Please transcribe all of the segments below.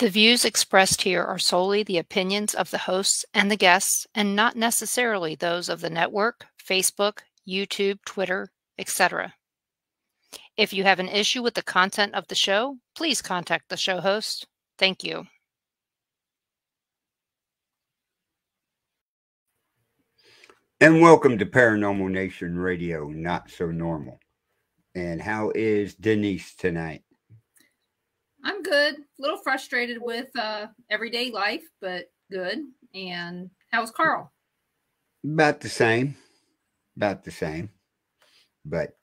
The views expressed here are solely the opinions of the hosts and the guests, and not necessarily those of the network, Facebook, YouTube, Twitter, etc. If you have an issue with the content of the show, please contact the show host. Thank you. And welcome to Paranormal Nation Radio, Not So Normal. And how is Denise tonight? I'm good. A little frustrated with everyday life, but good. And how's Carl? About the same. About the same. But,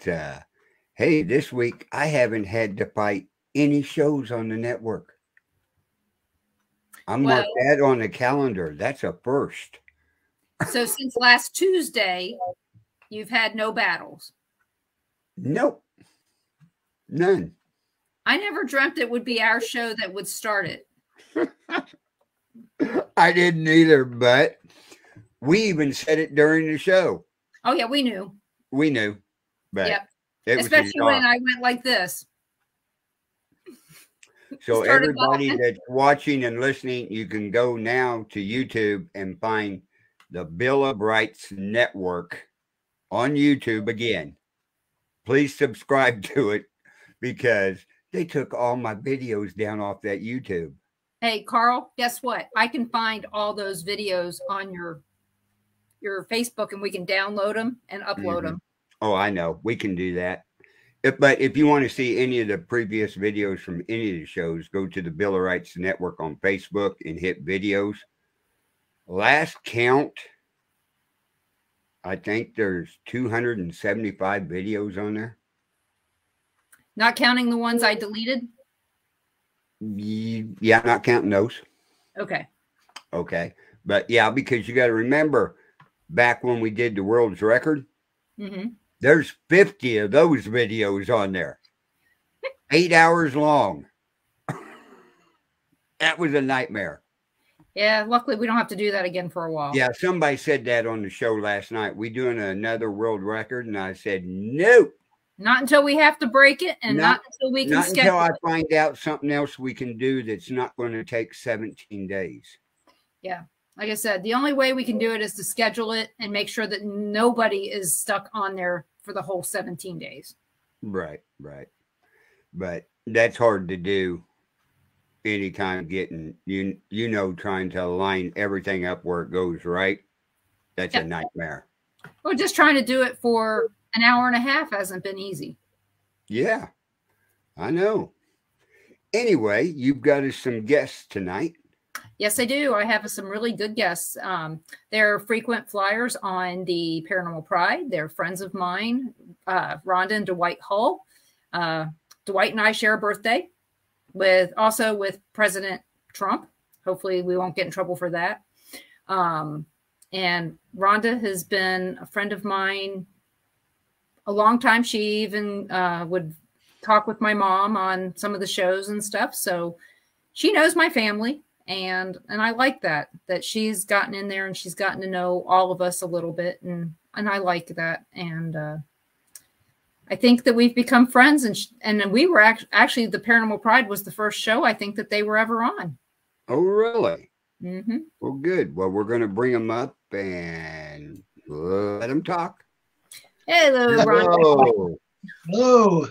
hey, this week I haven't had to fight any shows on the network. I'm marked that on the calendar. That's a first. So since last Tuesday, you've had no battles? Nope. None. I never dreamt it would be our show that would start it. I didn't either, but we even said it during the show. Oh, yeah, we knew. We knew. But yep. Especially when I went like this. So everybody that's watching and listening, you can go now to YouTube and find the Bill of Rights Network on YouTube again. Please subscribe to it because they took all my videos down off that YouTube. Hey, Carl, guess what? I can find all those videos on your Facebook, and we can download them and upload them. Oh, I know. We can do that. But if you want to see any of the previous videos from any of the shows, go to the Bill of Rights Network on Facebook and hit videos. Last count, I think there's 275 videos on there. Not counting the ones I deleted? Yeah, not counting those. Okay. Okay. But yeah, because you got to remember, back when we did the world's record, there's 50 of those videos on there. 8 hours long. That was a nightmare. Yeah, luckily we don't have to do that again for a while. Yeah, somebody said that on the show last night. We doing another world record? And I said, nope. Not until we have to break it, and not until we can schedule until I find out something else we can do that's not going to take 17 days. Yeah. Like I said, the only way we can do it is to schedule it and make sure that nobody is stuck on there for the whole 17 days. Right, right. But that's hard to do anytime getting, trying to line everything up where it goes right. That's a nightmare. We're just trying to do it for an hour and a half hasn't been easy. Yeah, I know. Anyway, you've got us some guests tonight. Yes, I do. I have some really good guests. They're frequent flyers on the Paranormal Pride. They're friends of mine, Rhonda and Dwight Hull. Dwight and I share a birthday with President Trump. Hopefully we won't get in trouble for that. And Rhonda has been a friend of mine a long time. She even would talk with my mom on some of the shows and stuff. So she knows my family. And I like that she's gotten in there and she's gotten to know all of us a little bit. And I like that. And I think that we've become friends. And we were actually, the Paranormal Pride was the first show I think that they were ever on. Oh, really? Mm-hmm. Well, good. Well, we're going to bring them up and let them talk. Hello, Ron. Hello. Hello.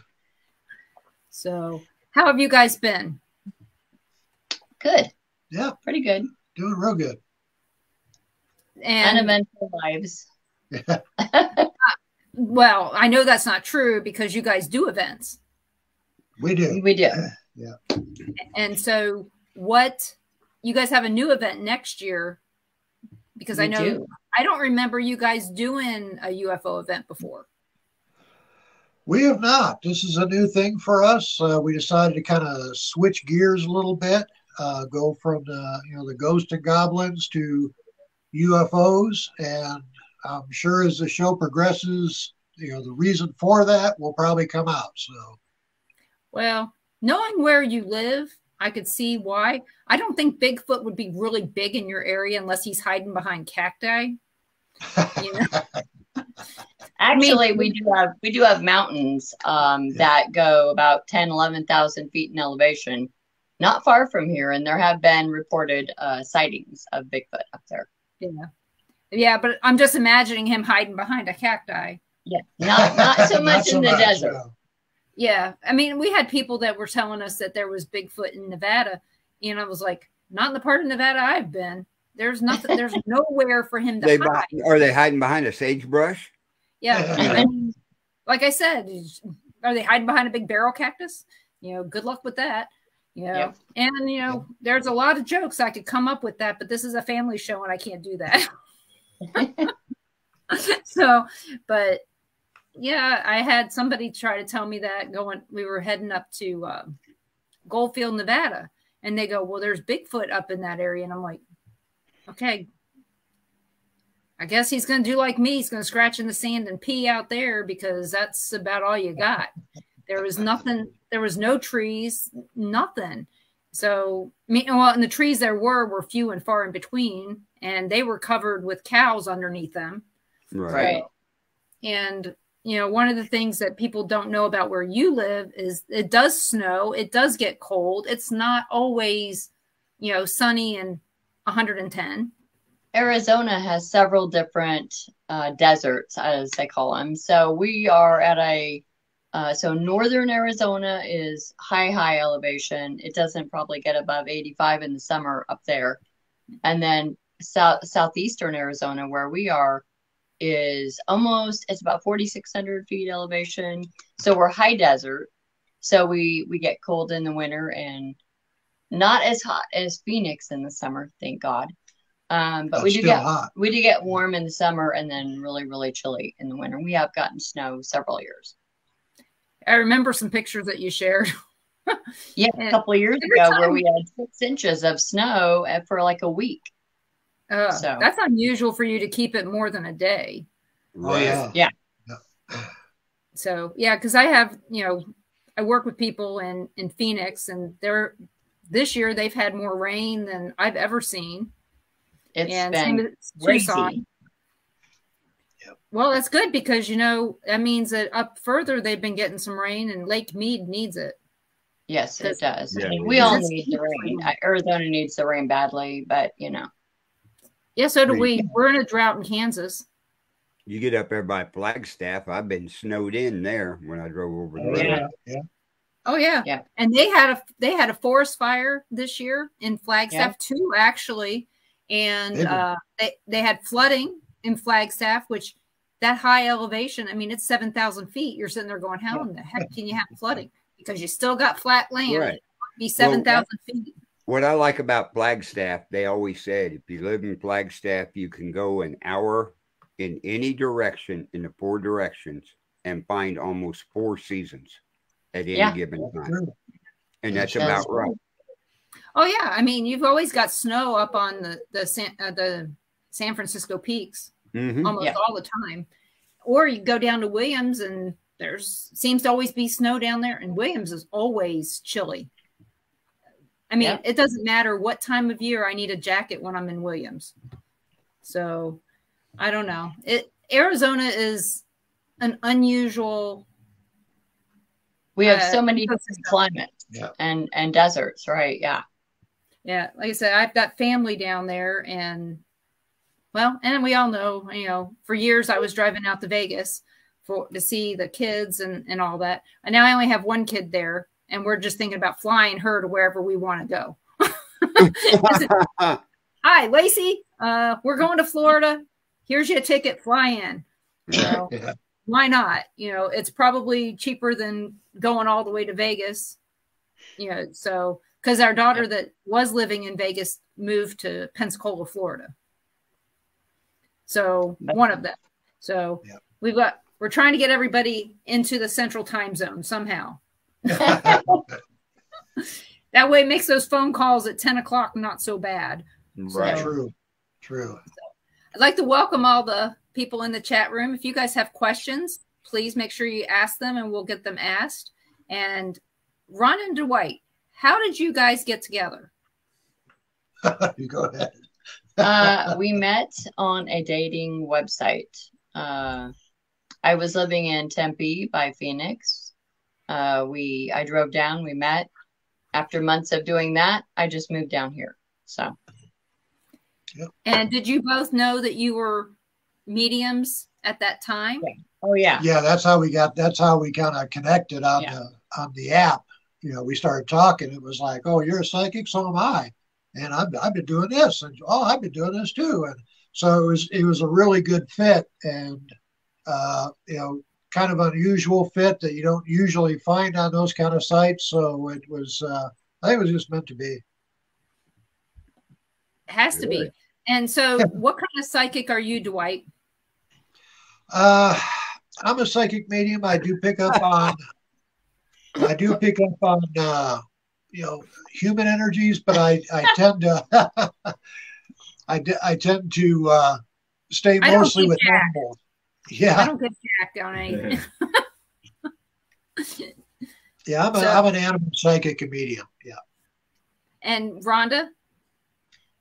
So how have you guys been? Good. Yeah. Pretty good. Doing real good. And uneventful lives. Well, I know that's not true because you guys do events. We do. We do. Yeah. And so you guys have a new event next year because I don't remember you guys doing a UFO event before. We have not. This is a new thing for us. We decided to kind of switch gears a little bit, go from the ghost and goblins to UFOs. And I'm sure as the show progresses, the reason for that will probably come out. So, well, knowing where you live, I could see why. I don't think Bigfoot would be really big in your area unless he's hiding behind cacti. Actually, we do have mountains that go about 10, 11,000 feet in elevation. not far from here, and there have been reported sightings of Bigfoot up there. Yeah, but I'm just imagining him hiding behind a cacti. Yeah, not so much in the desert. No. Yeah, I mean, we had people that were telling us that there was Bigfoot in Nevada, and I was like, not in the part of Nevada I've been. There's nothing. There's nowhere for him to hide. Are they hiding behind a sagebrush? Yeah, I mean, like I said, are they hiding behind a big barrel cactus? Good luck with that. Yep. And there's a lot of jokes I could come up with that, but this is a family show and I can't do that. So, but yeah, I had somebody try to tell me that we were heading up to Goldfield, Nevada, and they go, well, there's Bigfoot up in that area. And I'm like, okay, I guess he's going to do like me. He's going to scratch in the sand and pee out there because that's about all you got. There was nothing. There was no trees, nothing. So, and the trees there were few and far in between, and they were covered with cows underneath them. Right. And, one of the things that people don't know about where you live is it does snow. It does get cold. It's not always, sunny and 110. Arizona has several different deserts, as they call them. So we are at so northern Arizona is high elevation. It doesn't probably get above 85 in the summer up there. And then southeastern Arizona, where we are, is it's about 4,600 feet elevation. So we're high desert. So we get cold in the winter and not as hot as Phoenix in the summer, thank God. But we do get warm in the summer and then really, really chilly in the winter. We have gotten snow several years. I remember some pictures that you shared. Yeah, a couple of years ago where we had 6 inches of snow for like a week. So that's unusual for you to keep it more than a day. Right. Yeah. So yeah, because I have, I work with people in Phoenix, and this year they've had more rain than I've ever seen. It's been crazy. Yep. Well, that's good because, that means that up further they've been getting some rain, and Lake Mead needs it. Yes, it does. Yeah, we all need the rain. Arizona needs the rain badly, but Yeah, so do we. We're in a drought in Kansas. You get up there by Flagstaff. I've been snowed in there when I drove over the road. Yeah. Oh yeah. Yeah. And they had a forest fire this year in Flagstaff too, actually. And they had flooding in Flagstaff, which that high elevation, I mean, it's 7,000 feet. You're sitting there going, how in the heck can you have flooding? Because you still got flat land. Right. It might be 7,000 feet. What I like about Flagstaff, they always said, if you live in Flagstaff, you can go an hour in any direction in the 4 directions and find almost 4 seasons at any given time. And that's about right. Oh yeah, I mean, you've always got snow up on the San Francisco peaks almost all the time. Or you go down to Williams, and seems to always be snow down there, and Williams is always chilly. I mean, it doesn't matter what time of year I need a jacket when I'm in Williams. So I don't know. Arizona is an unusual. We have so many different climates and deserts, right? Yeah. Yeah. Like I said, I've got family down there, and we all know, for years I was driving out to Vegas to see the kids and all that. And now I only have one kid there, and we're just thinking about flying her to wherever we want to go. Hi, Lacey. We're going to Florida. Here's your ticket. Fly in. So, why not? It's probably cheaper than going all the way to Vegas. So because our daughter that was living in Vegas moved to Pensacola, Florida. So one of them. So we're trying to get everybody into the central time zone somehow. That way it makes those phone calls at 10 o'clock not so bad. Right. True. So I'd like to welcome all the people in the chat room. If you guys have questions, please make sure you ask them and we'll get them asked. And Ron and Dwight, how did you guys get together? You go ahead. We met on a dating website. I was living in Tempe by Phoenix. I drove down, we met, after months of doing that, I just moved down here. So. Yep. And did you both know that you were mediums at that time? Yeah. Oh yeah. Yeah, that's how we kind of connected on the app. You know, we started talking. It was like, oh, you're a psychic, so am I, and I've been doing this, and oh, I've been doing this too, and so it was a really good fit, and you know, kind of unusual fit that you don't usually find on those kind of sites. So it was, I think it was just meant to be. It has to be. And so, what kind of psychic are you, Dwight? I'm a psychic medium. I do pick up on you know, human energies, but I tend to I tend to stay mostly with animals. Yeah, I don't get jacked on anything. Yeah, I'm an animal psychic and medium. Yeah. And Rhonda?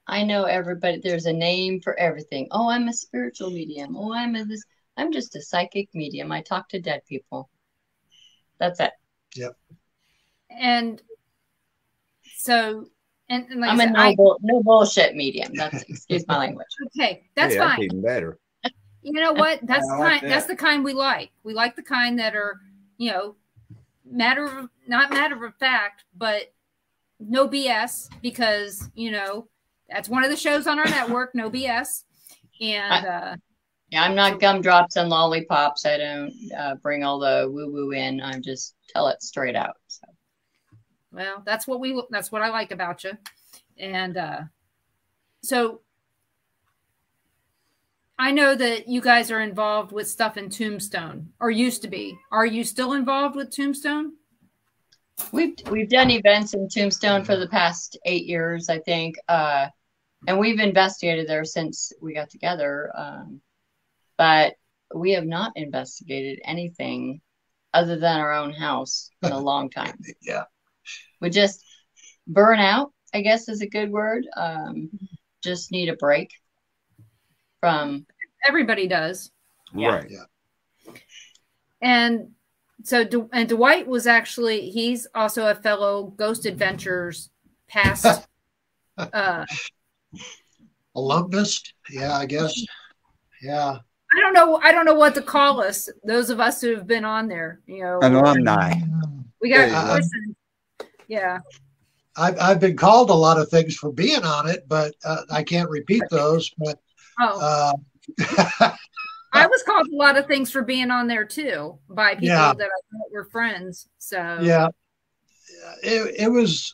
I know everybody. There's a name for everything. Oh, I'm a spiritual medium. Oh, I'm just a psychic medium. I talk to dead people. That's it. Yep. And so, and like I'm no bullshit medium. That's, excuse my language. Okay, that's fine. That's even better. You know what? That's that's the kind we like. We like the kind that are, you know, not matter of fact, but no BS, because, you know, that's one of the shows on our network, no BS. And yeah, I'm not gumdrops and lollipops. I don't bring all the woo-woo in. I just tell it straight out. So. Well, that's what I like about you. And so I know that you guys are involved with stuff in Tombstone, or used to be. Are you still involved with Tombstone? We've done events in Tombstone for the past 8 years, I think. And we've investigated there since we got together. But we have not investigated anything other than our own house in a long time. Yeah. We just burn out, I guess is a good word. Just need a break from. Everybody does. Right. Yeah. And so, Dwight was actually, he's also a fellow Ghost Adventures past alumnus. Yeah, I guess. Yeah. I don't know what to call us. Those of us who have been on there, you know, alumni. We got yeah. I've been called a lot of things for being on it, but I can't repeat those. But I was called a lot of things for being on there too by people that I thought were friends. So yeah, it was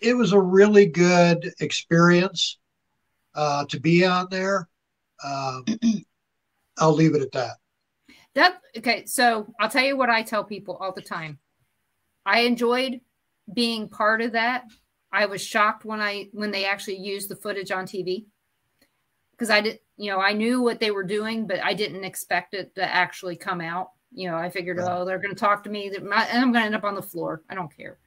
a really good experience to be on there. I'll leave it at that. Okay, so I'll tell you what I tell people all the time. I enjoyed being part of that. I was shocked when they actually used the footage on TV, because I knew what they were doing, but I didn't expect it to actually come out. You know, I figured, oh, they're going to talk to me, and I'm going to end up on the floor. I don't care.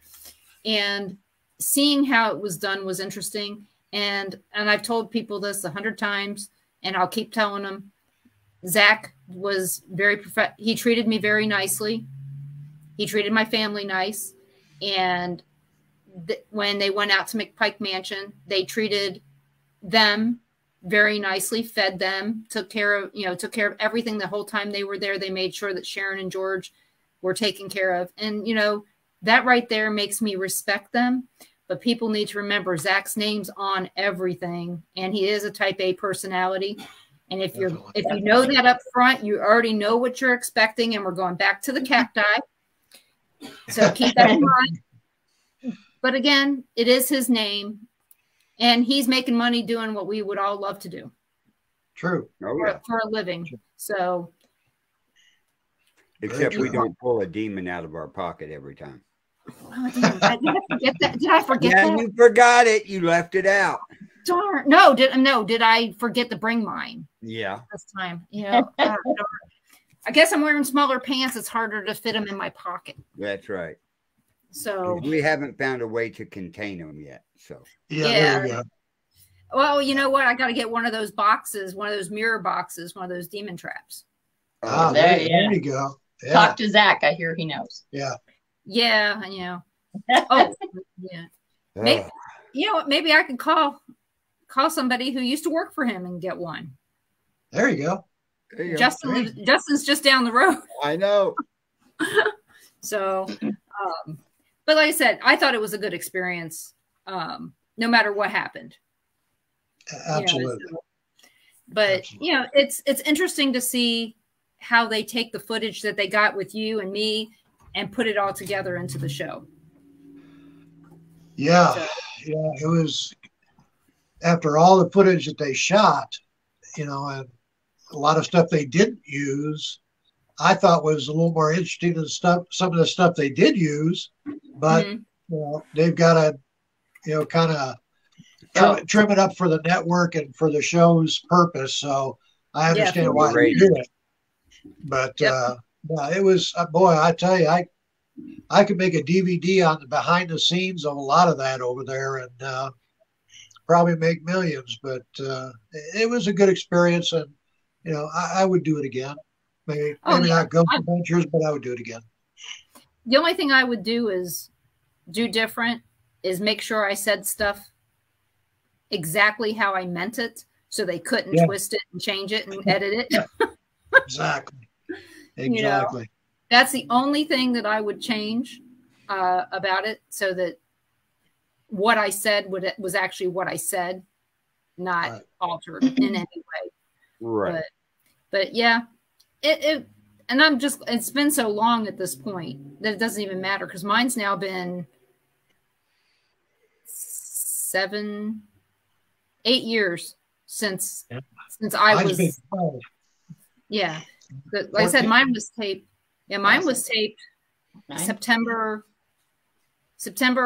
And seeing how it was done was interesting. And I've told people this 100 times, and I'll keep telling them. Zach was he treated me very nicely. He treated my family nice. And when they went out to McPike Mansion, they treated them very nicely, fed them, took care of everything the whole time they were there. They made sure that Sharon and George were taken care of. And, you know, that right there makes me respect them. But people need to remember Zach's name's on everything, and he is a type A personality. And if you know that up front, you already know what you're expecting. And we're going back to the cacti. So keep that in mind. But again, it is his name, and he's making money doing what we would all love to do. True. For a living. So. Except we don't pull a demon out of our pocket every time. Oh, damn. Did I forget that? Did I forget that? Yeah, you forgot it. You left it out. Darn. No, did I forget to bring mine? Yeah. This time. You know, I guess I'm wearing smaller pants. It's harder to fit them in my pocket. That's right. So we haven't found a way to contain them yet. So there we go. Well, you know what? I got to get one of those boxes, one of those mirror boxes, one of those demon traps. There you go. Yeah. Talk to Zach. I hear he knows. Yeah. Yeah, you know. Oh, yeah. Maybe, Ugh. you know what? Maybe I could call somebody who used to work for him and get one. There you go. There you go. Justin's just down the road. I know. So, but like I said, I thought it was a good experience, no matter what happened. Absolutely. You know, but Absolutely. you know, it's interesting to see how they take the footage that they got with you and me and put it all together into the show. Yeah, So, yeah. It was after all the footage that they shot, you know, and a lot of stuff they didn't use, I thought was a little more interesting than some of the stuff they did use. But mhm. you know, they've got to, you know, kind of trim it up for the network and for the show's purpose. So I understand for why sure. they do it. But Yep. yeah, it was boy, I tell you, I could make a DVD on the behind the scenes of a lot of that over there, and probably make millions. But it was a good experience, and you know, I would do it again. Maybe Oh yeah. not Ghost Adventures, but I would do it again. The only thing I would do different is make sure I said stuff exactly how I meant it, so they couldn't Yeah. twist it and change it and edit it. Exactly. You know, that's the only thing that I would change about it, so that what I said was actually what I said, not Right. altered in any way. Right. But yeah, and it's been so long at this point that it doesn't even matter, because mine's now been 8 years since I Mine's was been 12. Yeah. But like I said, 14. mine was taped. Yeah, mine was taped September,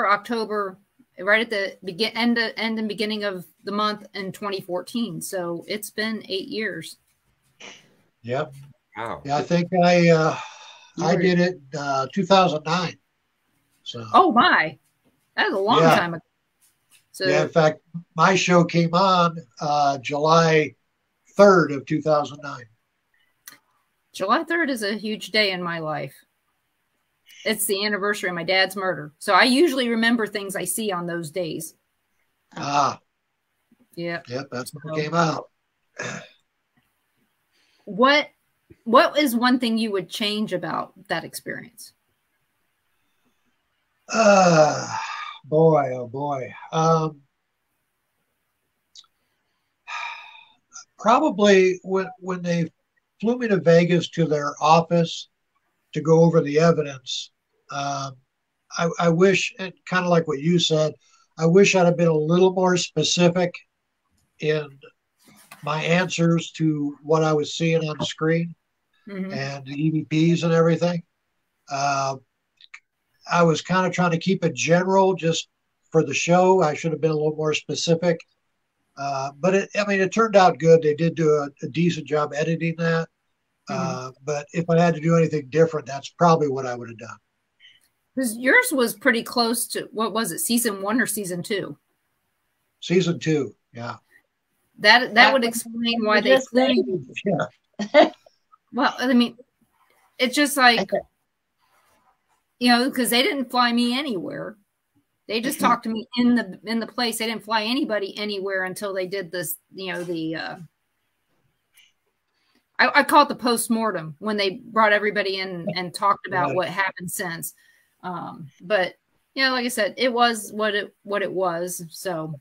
October, right at the end and beginning of the month in 2014. So it's been 8 years. Yep. Wow. Yeah, I think I did it 2009. So. Oh my, that was a long Yeah. time ago. So Yeah, in fact, my show came on July 3rd of 2009. July 3rd is a huge day in my life. It's the anniversary of my dad's murder. So I usually remember things I see on those days. Ah, Yeah. yep, that's when it came out. What is one thing you would change about that experience? Boy, oh boy. Probably when they flew me to Vegas to their office to go over the evidence, I wish, and kind of like what you said, I wish I'd have been a little more specific in my answers to what I was seeing on the screen and the EVPs and everything. I was kind of trying to keep it general just for the show. I should have been a little more specific. But it turned out good. They did do a decent job editing that. But if I had to do anything different, that's probably what I would have done. Because yours was pretty close to, what was it, season 1 or season 2? Season 2, yeah. That would explain why they flew you. Yeah. Well, I mean, it's just like, you know, because they didn't fly me anywhere. They just talked to me in the place. They didn't fly anybody anywhere until they did this, you know, I call it the post-mortem, when they brought everybody in and talked about what happened since. But you know, like I said, it was what it was. So,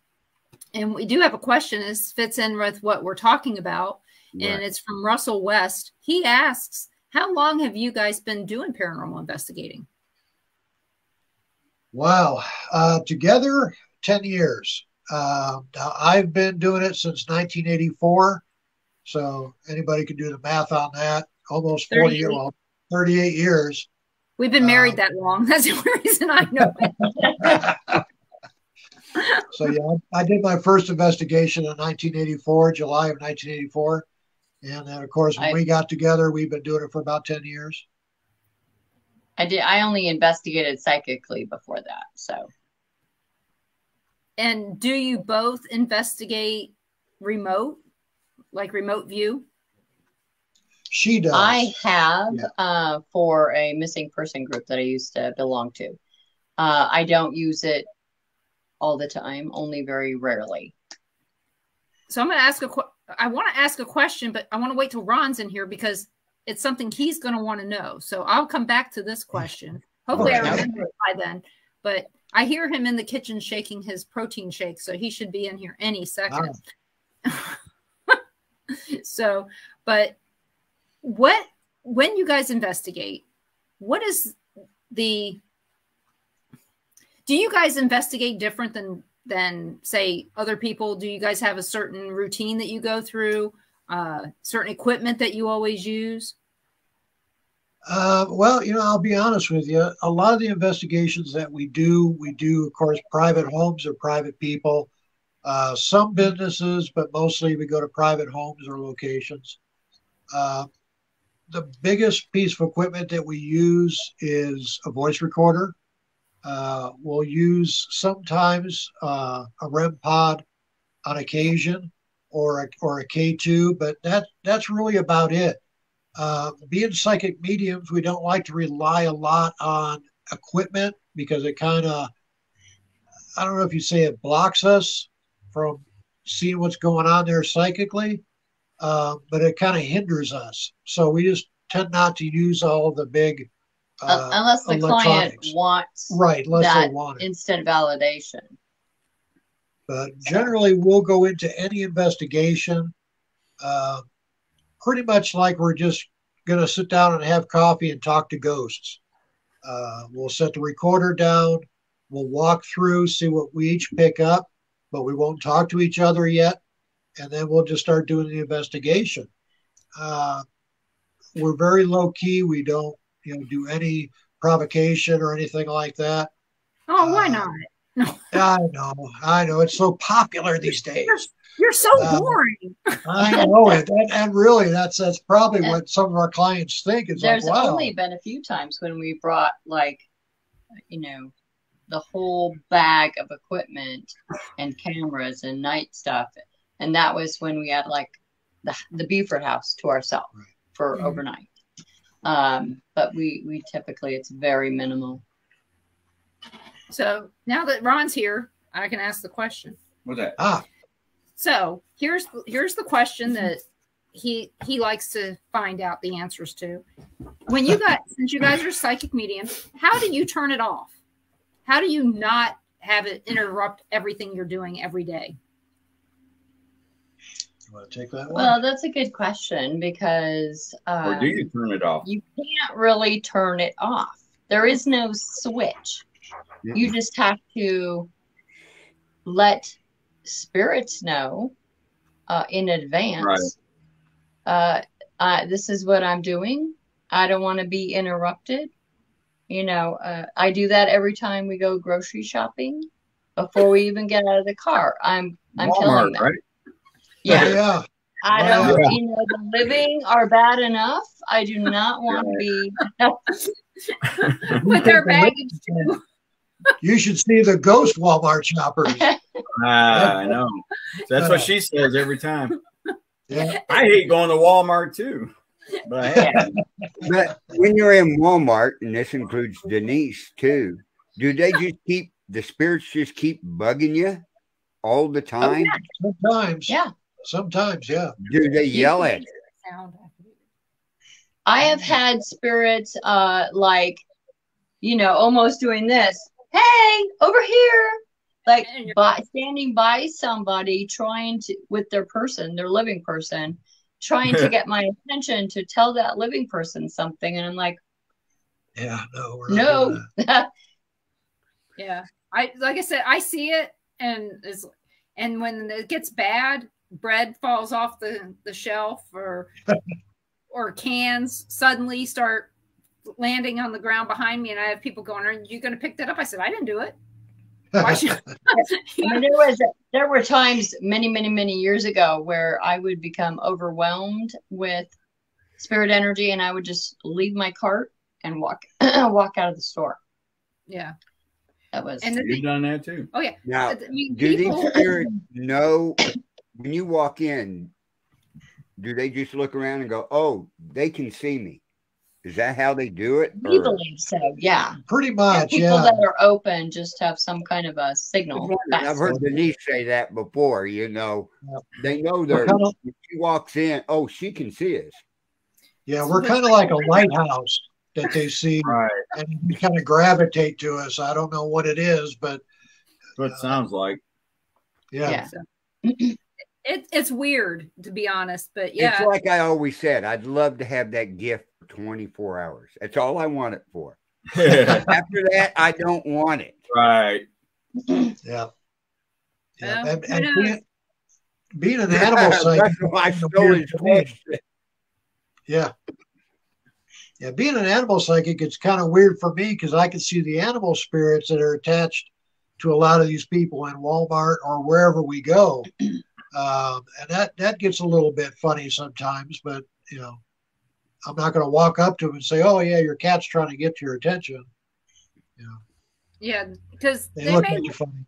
and we do have a question. This fits in with what we're talking about, and it's from Russell West. He asks, "How long have you guys been doing paranormal investigating?" Wow. Together, 10 years. I've been doing it since 1984. So anybody can do the math on that. Almost 40 years, 38 years. We've been married that long. That's the only reason I know it. So yeah, I did my first investigation in 1984, July of 1984. And then of course, when we got together, we've been doing it for about 10 years. I only investigated psychically before that. So. And do you both investigate remote, like remote view? She does. I have for a missing person group that I used to belong to. I don't use it all the time, only very rarely. So I'm going to ask I want to ask a question, but I want to wait till Ron's in here because it's something he's going to want to know. So I'll come back to this question. Hopefully I remember it by then. But I hear him in the kitchen shaking his protein shake, so he should be in here any second. So, but when you guys investigate, do you guys investigate different than say other people? Do you guys have a certain routine that you go through, certain equipment that you always use? Well, I'll be honest with you. A lot of the investigations that we do, of course, private homes or private people, some businesses, but mostly we go to private homes or locations. The biggest piece of equipment that we use is a voice recorder. We'll use sometimes a REM pod on occasion, or a K2, but that's really about it. Being psychic mediums, we don't like to rely a lot on equipment because it kind of, I don't know if you say it blocks us from seeing what's going on there psychically, but it kind of hinders us. So we just tend not to use all the big unless the client wants unless they want it. Instant validation. But generally, we'll go into any investigation pretty much like we're just going to sit down and have coffee and talk to ghosts. We'll set the recorder down. We'll walk through, see what we each pick up, but we won't talk to each other yet. And then we'll just start doing the investigation. We're very low key. We don't, do any provocation or anything like that. Oh, why not? No. I know. It's so popular these days. You're so boring. I know it. And really, that's probably what some of our clients think. There's only been a few times when we brought the whole bag of equipment and cameras and night stuff. And that was when we had the Beaufort house to ourselves for overnight. But we typically, it's very minimal. So now that Ron's here, I can ask the question. What's that? So here's the question that he likes to find out the answers to. Since you guys are psychic mediums, how do you turn it off? How do you not have it interrupt everything you're doing every day? You want to take that one? Well, that's a good question because or do you turn it off? You can't really turn it off. There is no switch. You just have to let spirits know in advance. Right. This is what I'm doing. I don't want to be interrupted. I do that every time we go grocery shopping before we even get out of the car. I'm telling them. Right? Yeah. I don't, the living are bad enough. I do not want to be with their baggage too. You should see the ghost Walmart shoppers. I know. That's what she says every time. Yeah. I hate going to Walmart too. But when you're in Walmart, and this includes Denise too, do they just keep the spirits keep bugging you all the time? Oh, yeah. Sometimes. Yeah. Sometimes, yeah. Do they yell at you? I have had spirits almost doing this. Hey, over here. Standing by somebody trying to, with their living person, trying to get my attention to tell that living person something. And I'm like, yeah, no, we're not doing that. Yeah. Like I said, I see it and when it gets bad, bread falls off the shelf or cans suddenly start landing on the ground behind me, and I have people going, "Are you going to pick that up?" I said, "I didn't do it." Why should there were times many years ago where I would become overwhelmed with spirit energy, and I would just leave my cart and walk out of the store. Yeah, that was. And you've done that too. Oh yeah. Now, do these spirits know when you walk in? Do they just look around and go, "Oh, they can see me"? Is that how they do it? We or- believe so, yeah. Pretty much, People yeah. that are open just have some kind of a signal. I've heard Denise say that before. You know, Yep. they know We're they're. kinda- When she walks in, oh, she can see us. Yeah, we're kind of like a lighthouse that they see, Right. and you kind of gravitate to us. I don't know what it is, but That's what it sounds like. yeah. It's weird, to be honest, but yeah. It's like I always said, I'd love to have that gift for 24 hours. That's all I want it for. After that, I don't want it. Right. Yeah. Well, And who knows? being an animal psychic. That's why I stole his question. Yeah. Yeah. Being an animal psychic, it's kind of weird for me because I can see the animal spirits that are attached to a lot of these people in Walmart or wherever we go. And that gets a little bit funny sometimes, but you know, I'm not going to walk up to them and say, "Oh yeah, your cat's trying to get your attention." You know, Yeah, because they they look may at you funny.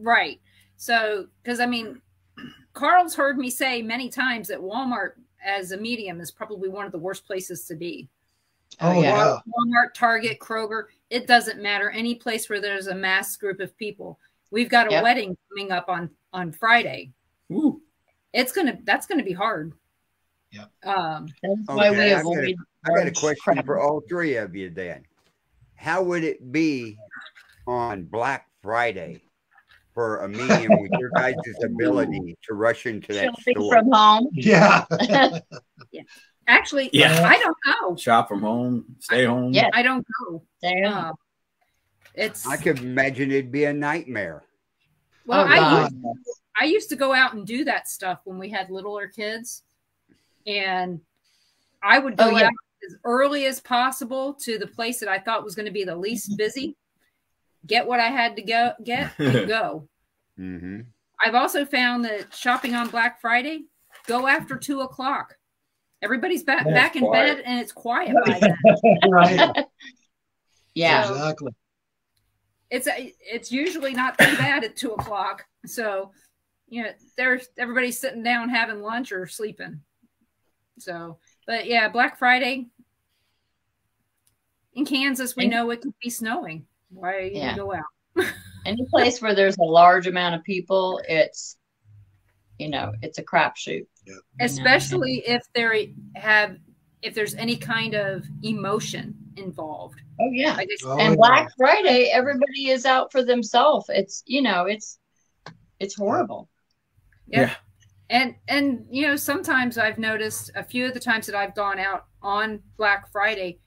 right. So, because I mean, Carl's heard me say many times that Walmart as a medium is probably one of the worst places to be. Oh yeah. Walmart, Target, Kroger, it doesn't matter. Any place where there's a mass group of people. We've got a wedding coming up on Friday. Ooh. That's gonna be hard. Yeah. That's why we avoid. I got a question for all three of you then. How would it be on Black Friday for a medium with your guys' ability to rush into that Shopping store? from home. Yeah. Actually, Yeah. I don't know. Shop from home, stay home. Yeah. I don't know. There. It's I could imagine it'd be a nightmare. well, Oh, I God. used to go out and do that stuff when we had littler kids, and I would go out as early as possible to the place that I thought was going to be the least busy, get what I had to get, and go. Mm-hmm. I've also found that shopping on Black Friday, go after 2:00. Everybody's back in quiet. bed, and it's quiet by then. Right. Yeah. Exactly. It's usually not too bad at 2:00. So, you know, everybody's sitting down having lunch or sleeping. So, but yeah, Black Friday in Kansas, we know it could be snowing. Why you go out? Any place where there's a large amount of people, it's a crapshoot. Yeah. Especially if there's any kind of emotion involved. Oh yeah. Like I said, And Black Friday, everybody is out for themselves. It's it's horrible. yeah. And you know, sometimes I've noticed a few of the times that I've gone out on Black Friday,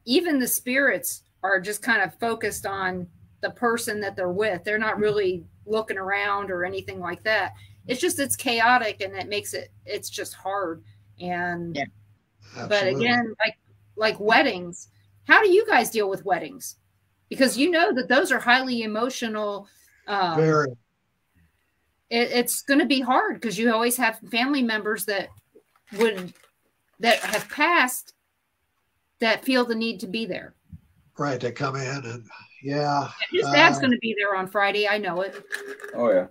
even the spirits are just kind of focused on the person that they're with. They're not really looking around or anything like that. It's chaotic, and it makes it's just hard. And but again, like weddings, how do you guys deal with weddings? Because you know that those are highly emotional. Very. It's going to be hard because you always have family members that have passed that feel the need to be there. Right. They come in and His dad's going to be there on Friday. I know it. Oh yeah.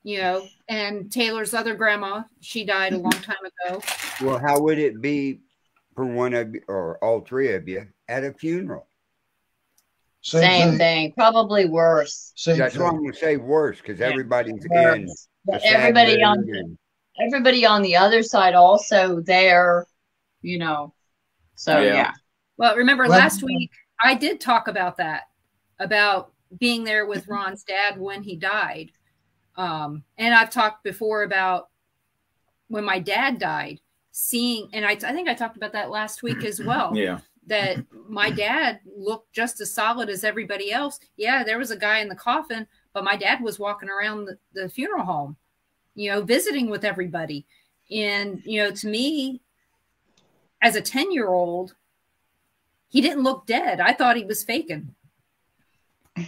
You know, and Taylor's other grandma, she died a long time ago. Well, how would it be for one of you or all three of you at a funeral? Same thing. Probably worse. That's why I'm going to say worse, because everybody's in. But everybody on the other side also there, you know. So yeah. Well, remember last week I did talk about that, about being there with Ron's dad when he died. And I've talked before about when my dad died, and I think I talked about that last week as well. Yeah. That my dad looked just as solid as everybody else. Yeah, there was a guy in the coffin, but my dad was walking around the funeral home, you know, visiting with everybody. And, you know, to me, as a 10-year-old, he didn't look dead. I thought he was faking.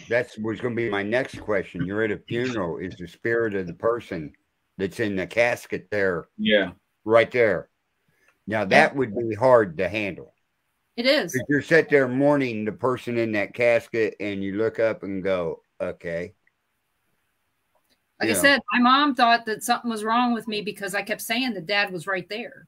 That was going to be my next question. You're at a funeral. Is the spirit of the person that's in the casket there? Yeah. Right there. Now, that would be hard to handle. It is. If you're sitting there mourning the person in that casket and you look up and go, okay. Like I said, my mom thought that something was wrong with me because I kept saying that dad was right there.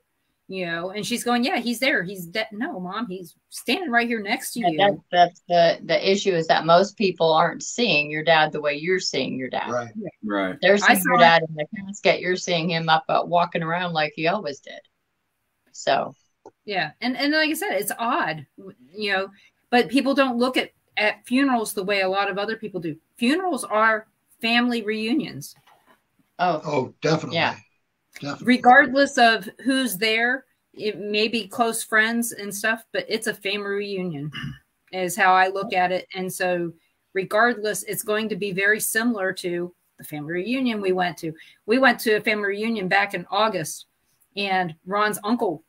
you know, and she's going, yeah, he's there. He's dead. No, Mom, he's standing right here next to you. That's the issue, is that most people aren't seeing your dad the way you're seeing your dad. Right. Right. They're seeing your dad in the casket. You're seeing him up walking around like he always did. So. Yeah. And like I said, it's odd, you know, but people don't look at funerals the way a lot of other people do. Funerals are family reunions. Oh, definitely. Yeah. Definitely. Regardless of who's there, it may be close friends and stuff, but it's a family reunion is how I look at it. And so regardless, it's going to be very similar to the family reunion we went to. We went to a family reunion back in August, and Ron's uncle,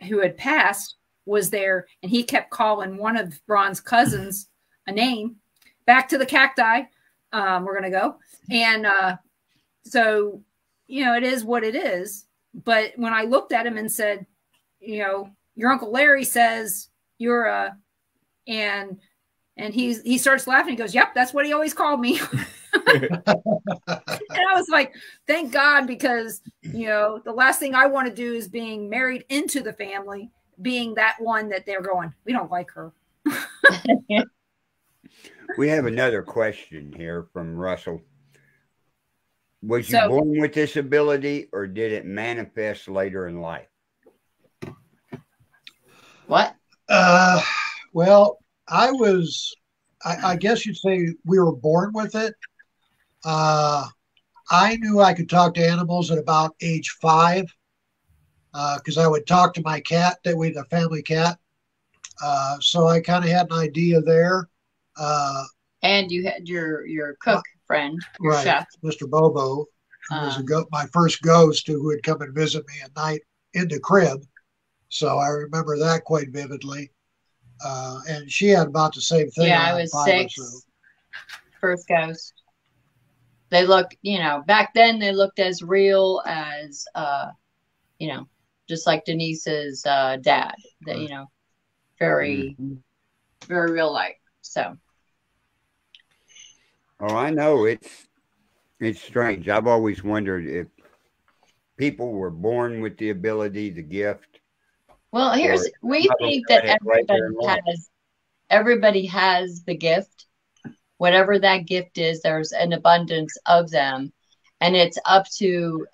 who had passed, was there, and he kept calling one of Ron's cousins a name. Back to the cacti. We're going to go. And so, you know, it is what it is. But when I looked at him and said, you know, your Uncle Larry says you're and he starts laughing. He goes, yep, that's what he always called me. And I was like, thank God, because, you know, the last thing I want to do is being married into the family, being that one that they're going, we don't like her. We have another question here from Russell. Was you born with this ability, or did it manifest later in life? What? Well, I guess you'd say we were born with it. I knew I could talk to animals at about age 5 because I would talk to my cat, that we had a family cat. So I kind of had an idea there. And you had your cook friend, your right, chef, Mr. Bobo, who was my first ghost, who would come and visit me at night in the crib. So I remember that quite vividly. And she had about the same thing. Yeah, I was 6. So. First ghost. They look, you know, back then they looked as real as, you know, just like Denise's dad. That, you know, very, very real life. So. Oh, I know it's strange. I've always wondered if people were born with the ability, the gift. Well, we think that everybody has the gift. Whatever that gift is, there's an abundance of them, and it's up to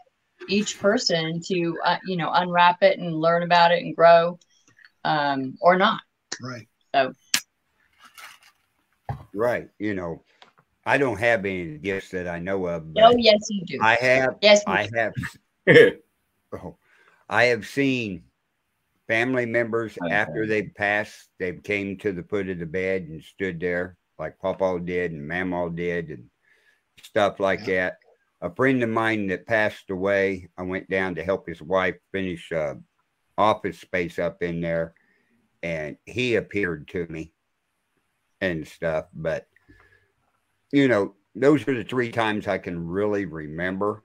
each person to you know, unwrap it and learn about it and grow, or not. Right. So. Right. You know, I don't have any gifts that I know of. Oh, yes, you do. I have. Yes, I have. I have seen family members after they passed. They came to the foot of the bed and stood there, like Papa did and Mama did, and stuff like that. A friend of mine that passed away, I went down to help his wife finish office space up in there, and he appeared to me and stuff. But you know, those are the 3 times I can really remember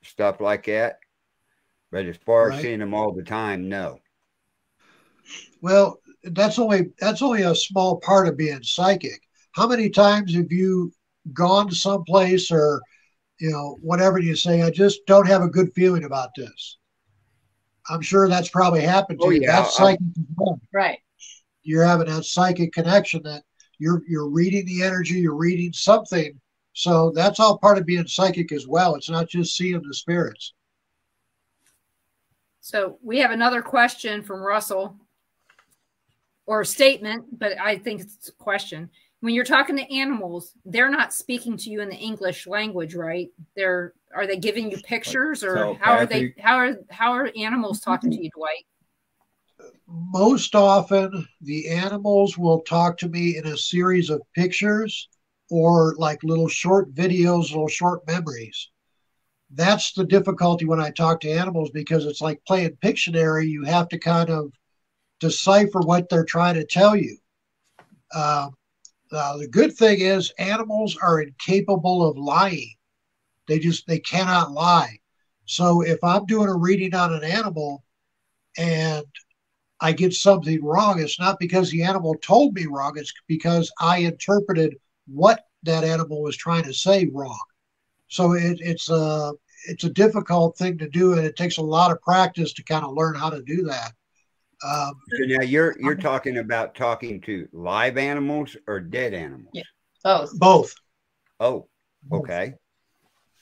stuff like that. But as far as seeing them all the time, no. Well, that's only a small part of being psychic. How many times have you gone to someplace, or, you know, whatever, you say, I just don't have a good feeling about this? I'm sure that's probably happened to you. Yeah, that's psychic. Right. You're having that psychic connection that you're reading the energy, you're reading something. So that's all part of being psychic as well. It's not just seeing the spirits. So we have another question from Russell, or a statement, but I think it's a question. When you're talking to animals, they're not speaking to you in the English language, right? Are they giving you pictures, or how are animals talking to you, Dwight? Most often the animals will talk to me in a series of pictures, or like little short videos, little short memories. That's the difficulty when I talk to animals, because it's like playing Pictionary. You have to kind of decipher what they're trying to tell you. The good thing is animals are incapable of lying. They cannot lie. So if I'm doing a reading on an animal and I get something wrong, it's not because the animal told me wrong. It's because I interpreted what that animal was trying to say wrong. So it's a difficult thing to do, and it takes a lot of practice to kind of learn how to do that. So now you're talking about talking to live animals or dead animals? Yeah, both. Both. Oh, okay.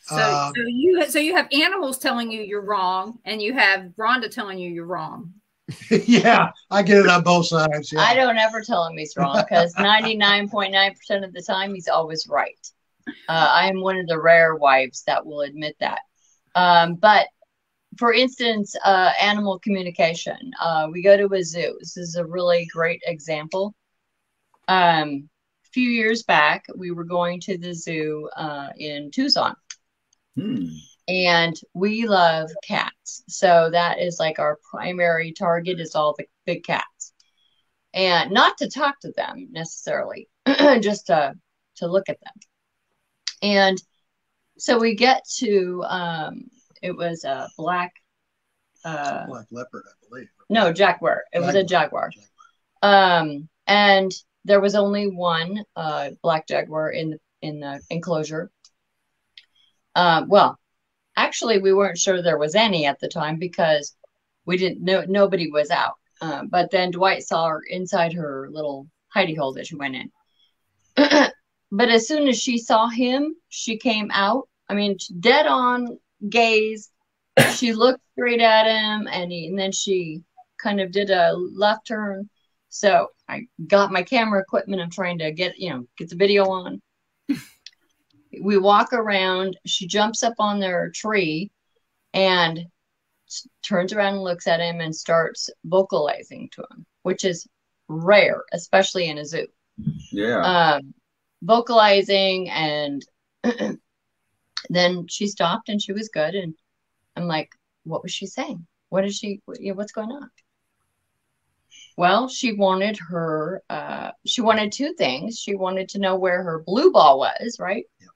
So you have animals telling you you're wrong, and you have Rhonda telling you you're wrong. Yeah, I get it on both sides. Yeah. I don't ever tell him he's wrong because 99.9% of the time he's always right. I am one of the rare wives that will admit that. But for instance, animal communication. We go to a zoo. This is a really great example. A few years back, we were going to the zoo in Tucson. And we love cats. So that is like our primary target is all the big cats. And not to talk to them necessarily, just to look at them. And so we get to, it was a black leopard, I believe. No, jaguar. It was a jaguar. And there was only one black jaguar in the enclosure. Well, actually, we weren't sure there was any at the time because we didn't know, nobody was out. But then Dwight saw her inside her little hidey hole that she went in. But as soon as she saw him, she came out. I mean, dead on gaze. She looked straight at him, and then she kind of did a left turn. So I got my camera equipment. I'm trying to get the video on. We walk around. She jumps up on their tree and turns around and looks at him and starts vocalizing to him, which is rare, especially in a zoo. Yeah. Vocalizing, and then she stopped and she was good. And I'm like, what was she saying? What's going on? Well, she wanted two things. She wanted to know where her blue ball was, right? Yeah.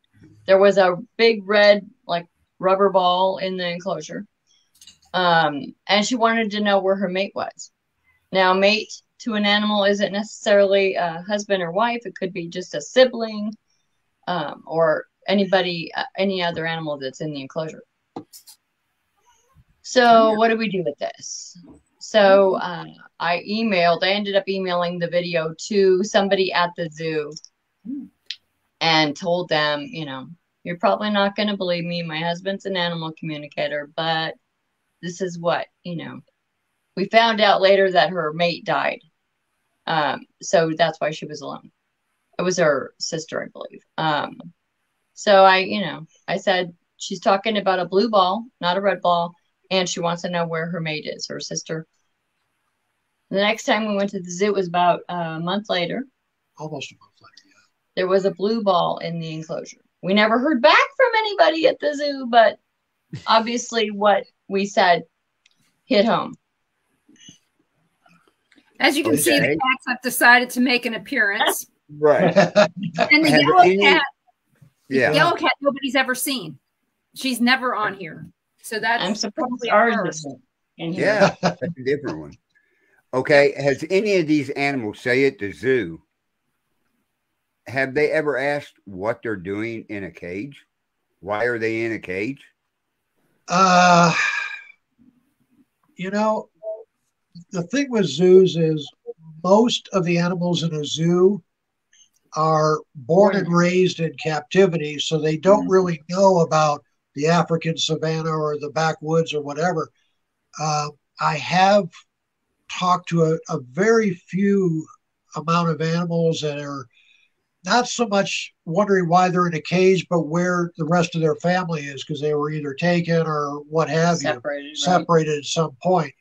There was a big red, like, rubber ball in the enclosure. And she wanted to know where her mate was. Now, mate to an animal isn't necessarily a husband or wife. It could be just a sibling, or anybody, any other animal that's in the enclosure. So what do we do with this? So I ended up emailing the video to somebody at the zoo and told them, you're probably not going to believe me. My husband's an animal communicator, but this is what, we found out later that her mate died. So that's why she was alone. It was her sister, I believe. So I said, she's talking about a blue ball, not a red ball. And she wants to know where her mate is, her sister. The next time we went to the zoo, it was about a month later. Almost a month later, yeah. There was a blue ball in the enclosure. We never heard back from anybody at the zoo, but obviously what we said hit home. As you can see, the cats have decided to make an appearance. Right. And the yellow cat nobody's ever seen. She's never on here. So that's I'm surprised ours isn't in here. Yeah, that's a different one. Okay, has any of these animals, say at the zoo, have they ever asked what they're doing in a cage? Why are they in a cage? The thing with zoos is most of the animals in a zoo are born and raised in captivity, so they don't really know about the African savanna or the backwoods or whatever. I have talked to a very few amount of animals that are not so much wondering why they're in a cage, but where the rest of their family is, because they were either taken or what have separated at some point.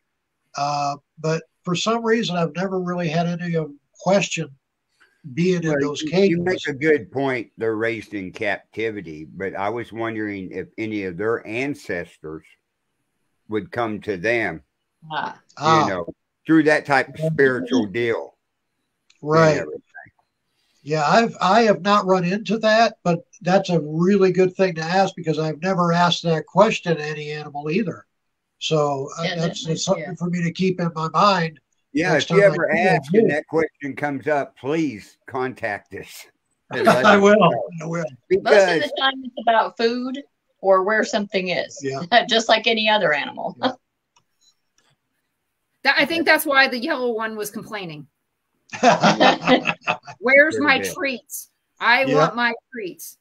But for some reason, I've never really had any question being in those cages. You make a good point. They're raised in captivity, but I was wondering if any of their ancestors would come to them, through that type of spiritual deal. Right. Yeah, I have not run into that, but that's a really good thing to ask because I've never asked that question to any animal either. So that's something for me to keep in my mind. Yeah, if you ever ask and that question comes up, please contact us. I will. Because most of the time it's about food. or where something is. Yeah. Just like any other animal. Yeah. I think that's why the yellow one was complaining. Yeah. Where's my treats? I want my treats.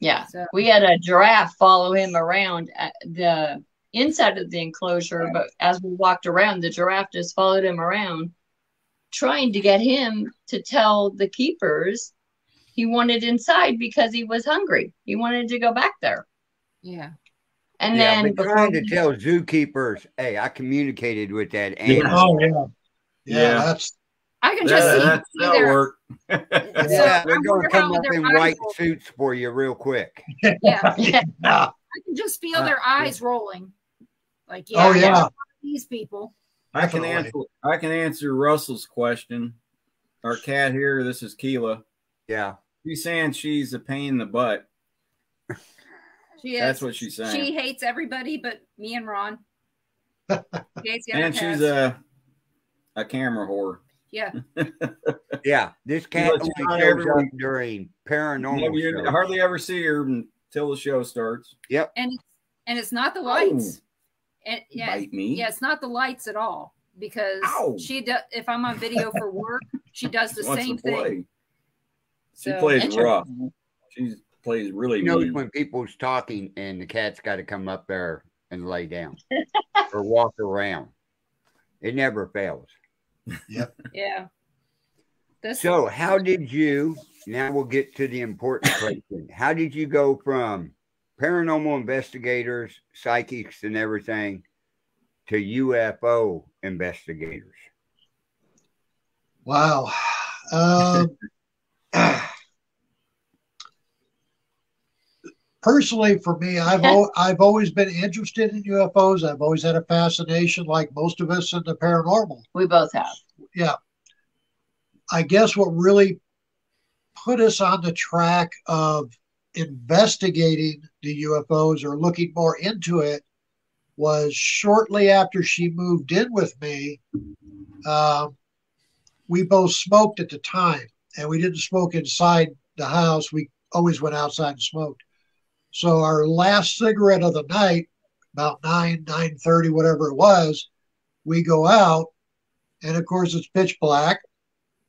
Yeah. So. We had a giraffe follow him around at the inside of the enclosure, but as we walked around, the giraffe just followed him around, trying to get him to tell the keepers he wanted inside because he was hungry. He wanted to go back there. Yeah. And then I've been trying to tell zookeepers, hey, I communicated with that animal. Oh yeah. Yeah, that's I can just see that'll work. Yeah, they're going to come up in white suits for you real quick. Yeah. Yeah. I can just feel their eyes rolling. Like, Oh yeah. These people. I can answer Russell's question. Our cat here, this is Keela. Yeah. She's saying she's a pain in the butt. She is. That's what she's saying. She hates everybody but me and Ron. And she's a camera whore. Yeah. Yeah. This cat only shows up during paranormal shows. I hardly ever see her until the show starts. Yep. And it's not the lights. And Bite me. Yeah, it's not the lights at all. Because she does, if I'm on video for work, she does the same thing. She plays rough. She plays really She knows mean. when people's talking and the cat's got to come up there and lay down or walk around. It never fails. Yep. Yeah. So how did you, now we'll get to the important question. How did you go from paranormal investigators, psychics and everything to UFO investigators? Wow. Personally, for me, I've always been interested in UFOs. I've always had a fascination, like most of us, in the paranormal. We both have. Yeah. I guess what really put us on the track of investigating the UFOs or looking more into it was shortly after she moved in with me. We both smoked at the time, and we didn't smoke inside the house. We always went outside and smoked. So our last cigarette of the night, about 9:30, whatever it was, we go out, and of course it's pitch black.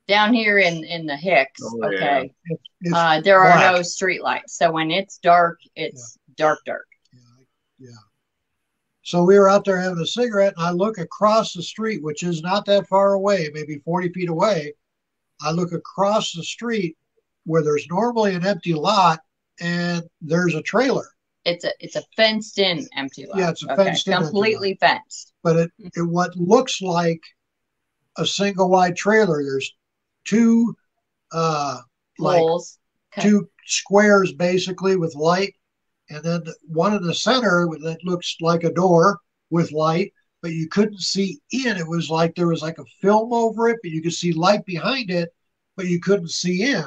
Down here in the Hicks, okay, It's there are black. no street lights. So when it's dark, it's dark. Yeah. So we were out there having a cigarette, and I look across the street, which is not that far away, maybe 40 feet away. I look across the street where there's normally an empty lot, and there's a trailer. It's a fenced in empty lot. Yeah, it's a fenced in, completely fenced. But it what looks like a single wide trailer. There's two Holes. two squares basically with light, and then one in the center that looks like a door with light, but you couldn't see in. It was like there was like a film over it, but you could see light behind it, but you couldn't see in.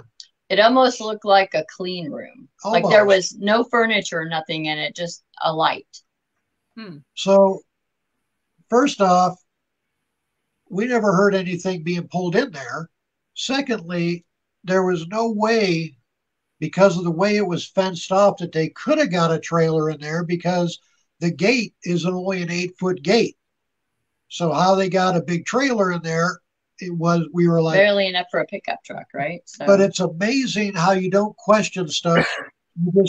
It almost looked like a clean room. Almost. Like there was no furniture, nothing in it, just a light. So first off, we never heard anything being pulled in there. Secondly, there was no way, because of the way it was fenced off, that they could have got a trailer in there, because the gate is only an 8-foot gate. So how they got a big trailer in there, we were like, barely enough for a pickup truck, right? So. But it's amazing how you don't question stuff.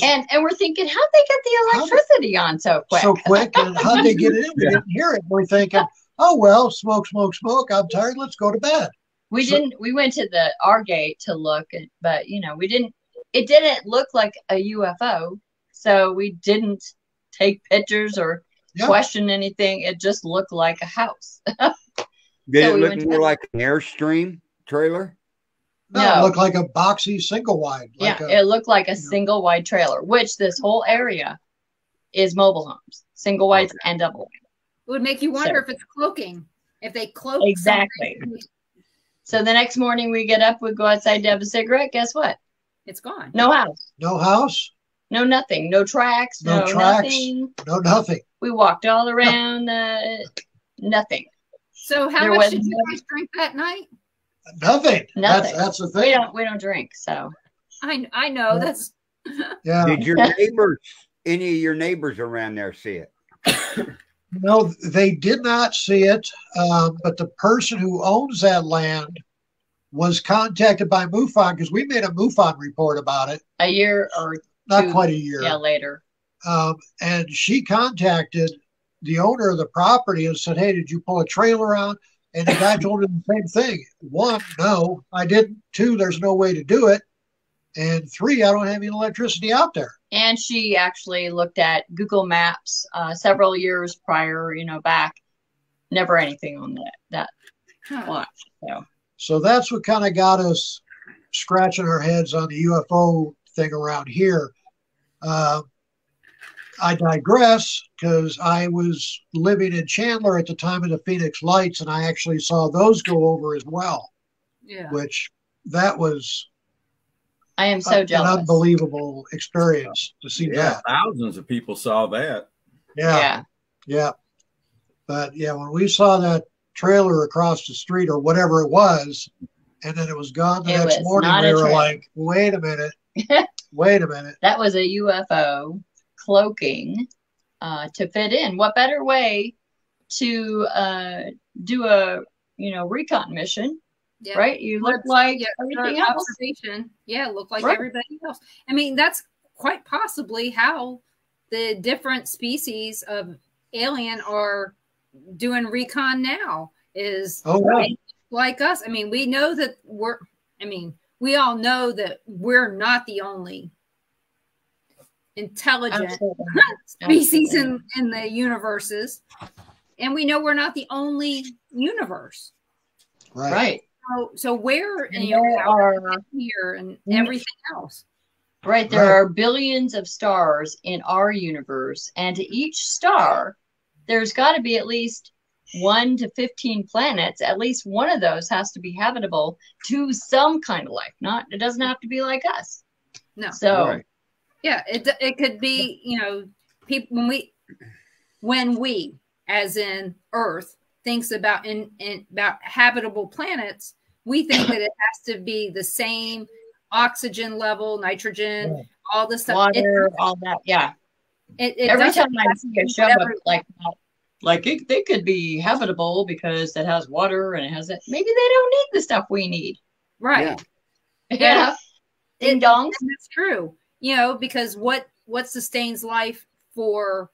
And we're thinking, how'd they get the electricity on so quick? So quick, and how'd they get it in? We didn't hear it. We're thinking, oh well, smoke. I'm tired. Let's go to bed. We went to our gate to look, but we didn't. It didn't look like a UFO, so we didn't take pictures or question anything. It just looked like a house. Did it look more like an Airstream trailer? No, it looked like a boxy single wide. It looked like a single wide trailer, which this whole area is mobile homes, single wides and double wide. It would make you wonder if it's cloaking. If they cloak exactly. So the next morning we get up, we go outside to have a cigarette. Guess what? It's gone. No house. No house. No nothing. No tracks. No tracks. Nothing. No nothing. We walked all around. Nothing. So how much did you guys drink that night? Nothing. That's the thing. We don't drink. So I know that's. Yeah. Did your neighbors any of your neighbors around there see it? No, they did not see it, but the person who owns that land was contacted by MUFON because we made a MUFON report about it. A year or not two, quite a year. Yeah, later. And she contacted the owner of the property and said, "Hey, did you pull a trailer out?" And the guy told her the same thing. 1, no, I didn't. 2, there's no way to do it. And 3, I don't have any electricity out there. And she actually looked at Google Maps several years prior, back. Never anything on that watch. So that's what kind of got us scratching our heads on the UFO thing around here. I digress because I was living in Chandler at the time of the Phoenix Lights, and I actually saw those go over as well. Yeah. Which that was I am so jealous. An unbelievable experience to see that. Thousands of people saw that. Yeah. But yeah, when we saw that trailer across the street or whatever it was, and then it was gone the next morning, we were like, wait a minute. Wait a minute. That was a UFO cloaking to fit in. What better way to do a recon mission? Yeah. Right? You look like everything else. Observation. Yeah, look like everybody else. I mean, that's quite possibly how the different species of alien are doing recon now is like us. I mean, we know that we all know that we're not the only intelligent species in the universes. And we know we're not the only universe. Right. So where are here and everything else? Right. There are billions of stars in our universe, and to each star, there's got to be at least 1 to 15 planets. At least one of those has to be habitable to some kind of life. It doesn't have to be like us. No. So yeah, it could be, people when we as in Earth thinks about about habitable planets, we think that it has to be the same oxygen level, nitrogen, all this stuff, water, all that. Yeah. Every time I see a show like that, they could be habitable because it has water and it has it. Maybe they don't need the stuff we need. Right. Yeah. Ding dongs. That's true. Because what sustains life for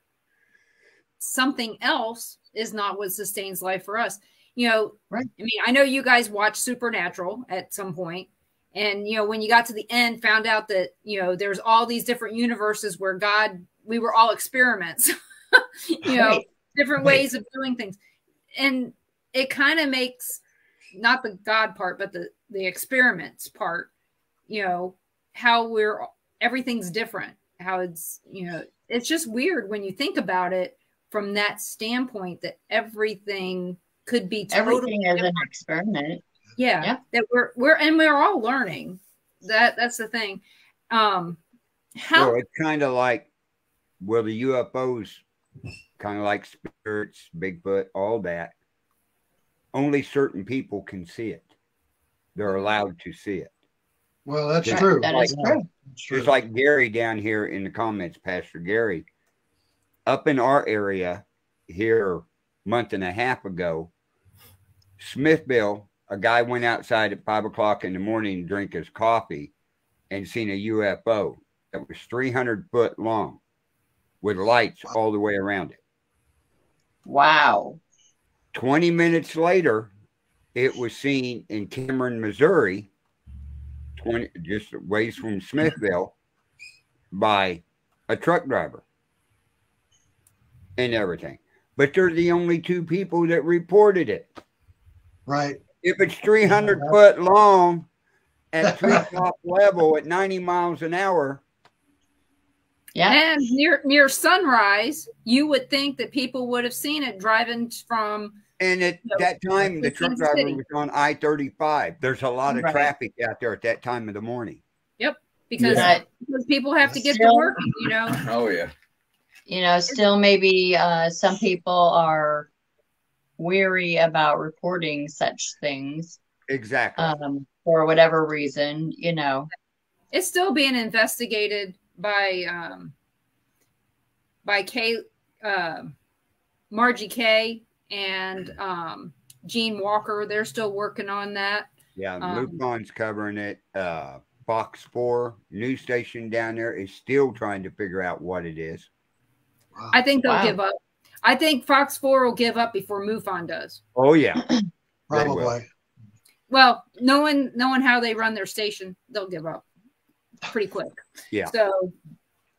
something else is not what sustains life for us. Right. I mean, I know you guys watched Supernatural at some point, and when you got to the end, found out that there's all these different universes where we were all experiments. Different ways of doing things, and it kind of makes not the God part, but the experiments part. How everything's different. How it's it's just weird when you think about it from that standpoint that everything could be totally everything as an experiment. Yeah. That we're all learning. That's the thing. It's kind of like the UFOs, kind of like spirits, Bigfoot, all that. Only certain people can see it. They're allowed to see it. Well, that's true. That is true. Just like Gary down here in the comments, Pastor Gary. Up in our area here a month and a half ago, Smithville, a guy went outside at 5 o'clock in the morning to drink his coffee and seen a UFO that was 300 foot long with lights all the way around it. Wow. 20 minutes later, it was seen in Cameron, Missouri, just a ways from Smithville, by a truck driver and everything. But they're the only 2 people that reported it. Right. If it's 300 foot long at treetop level at 90 miles an hour. Yeah. And near sunrise, you would think that people would have seen it driving from. And at that time, the truck driver was on I-35. There's a lot of traffic out there at that time of the morning. Yep. Because people have to get to work, Oh, yeah. Still maybe some people are weary about reporting such things. Exactly. For whatever reason, It's still being investigated by by Margie Kay and Gene Walker. They're still working on that. Yeah, MUFON's covering it. Fox 4 news station down there is still trying to figure out what it is. Wow. I think they'll give up. I think Fox 4 will give up before MUFON does. Oh yeah, Probably. Well, knowing how they run their station, they'll give up pretty quick. Yeah. So,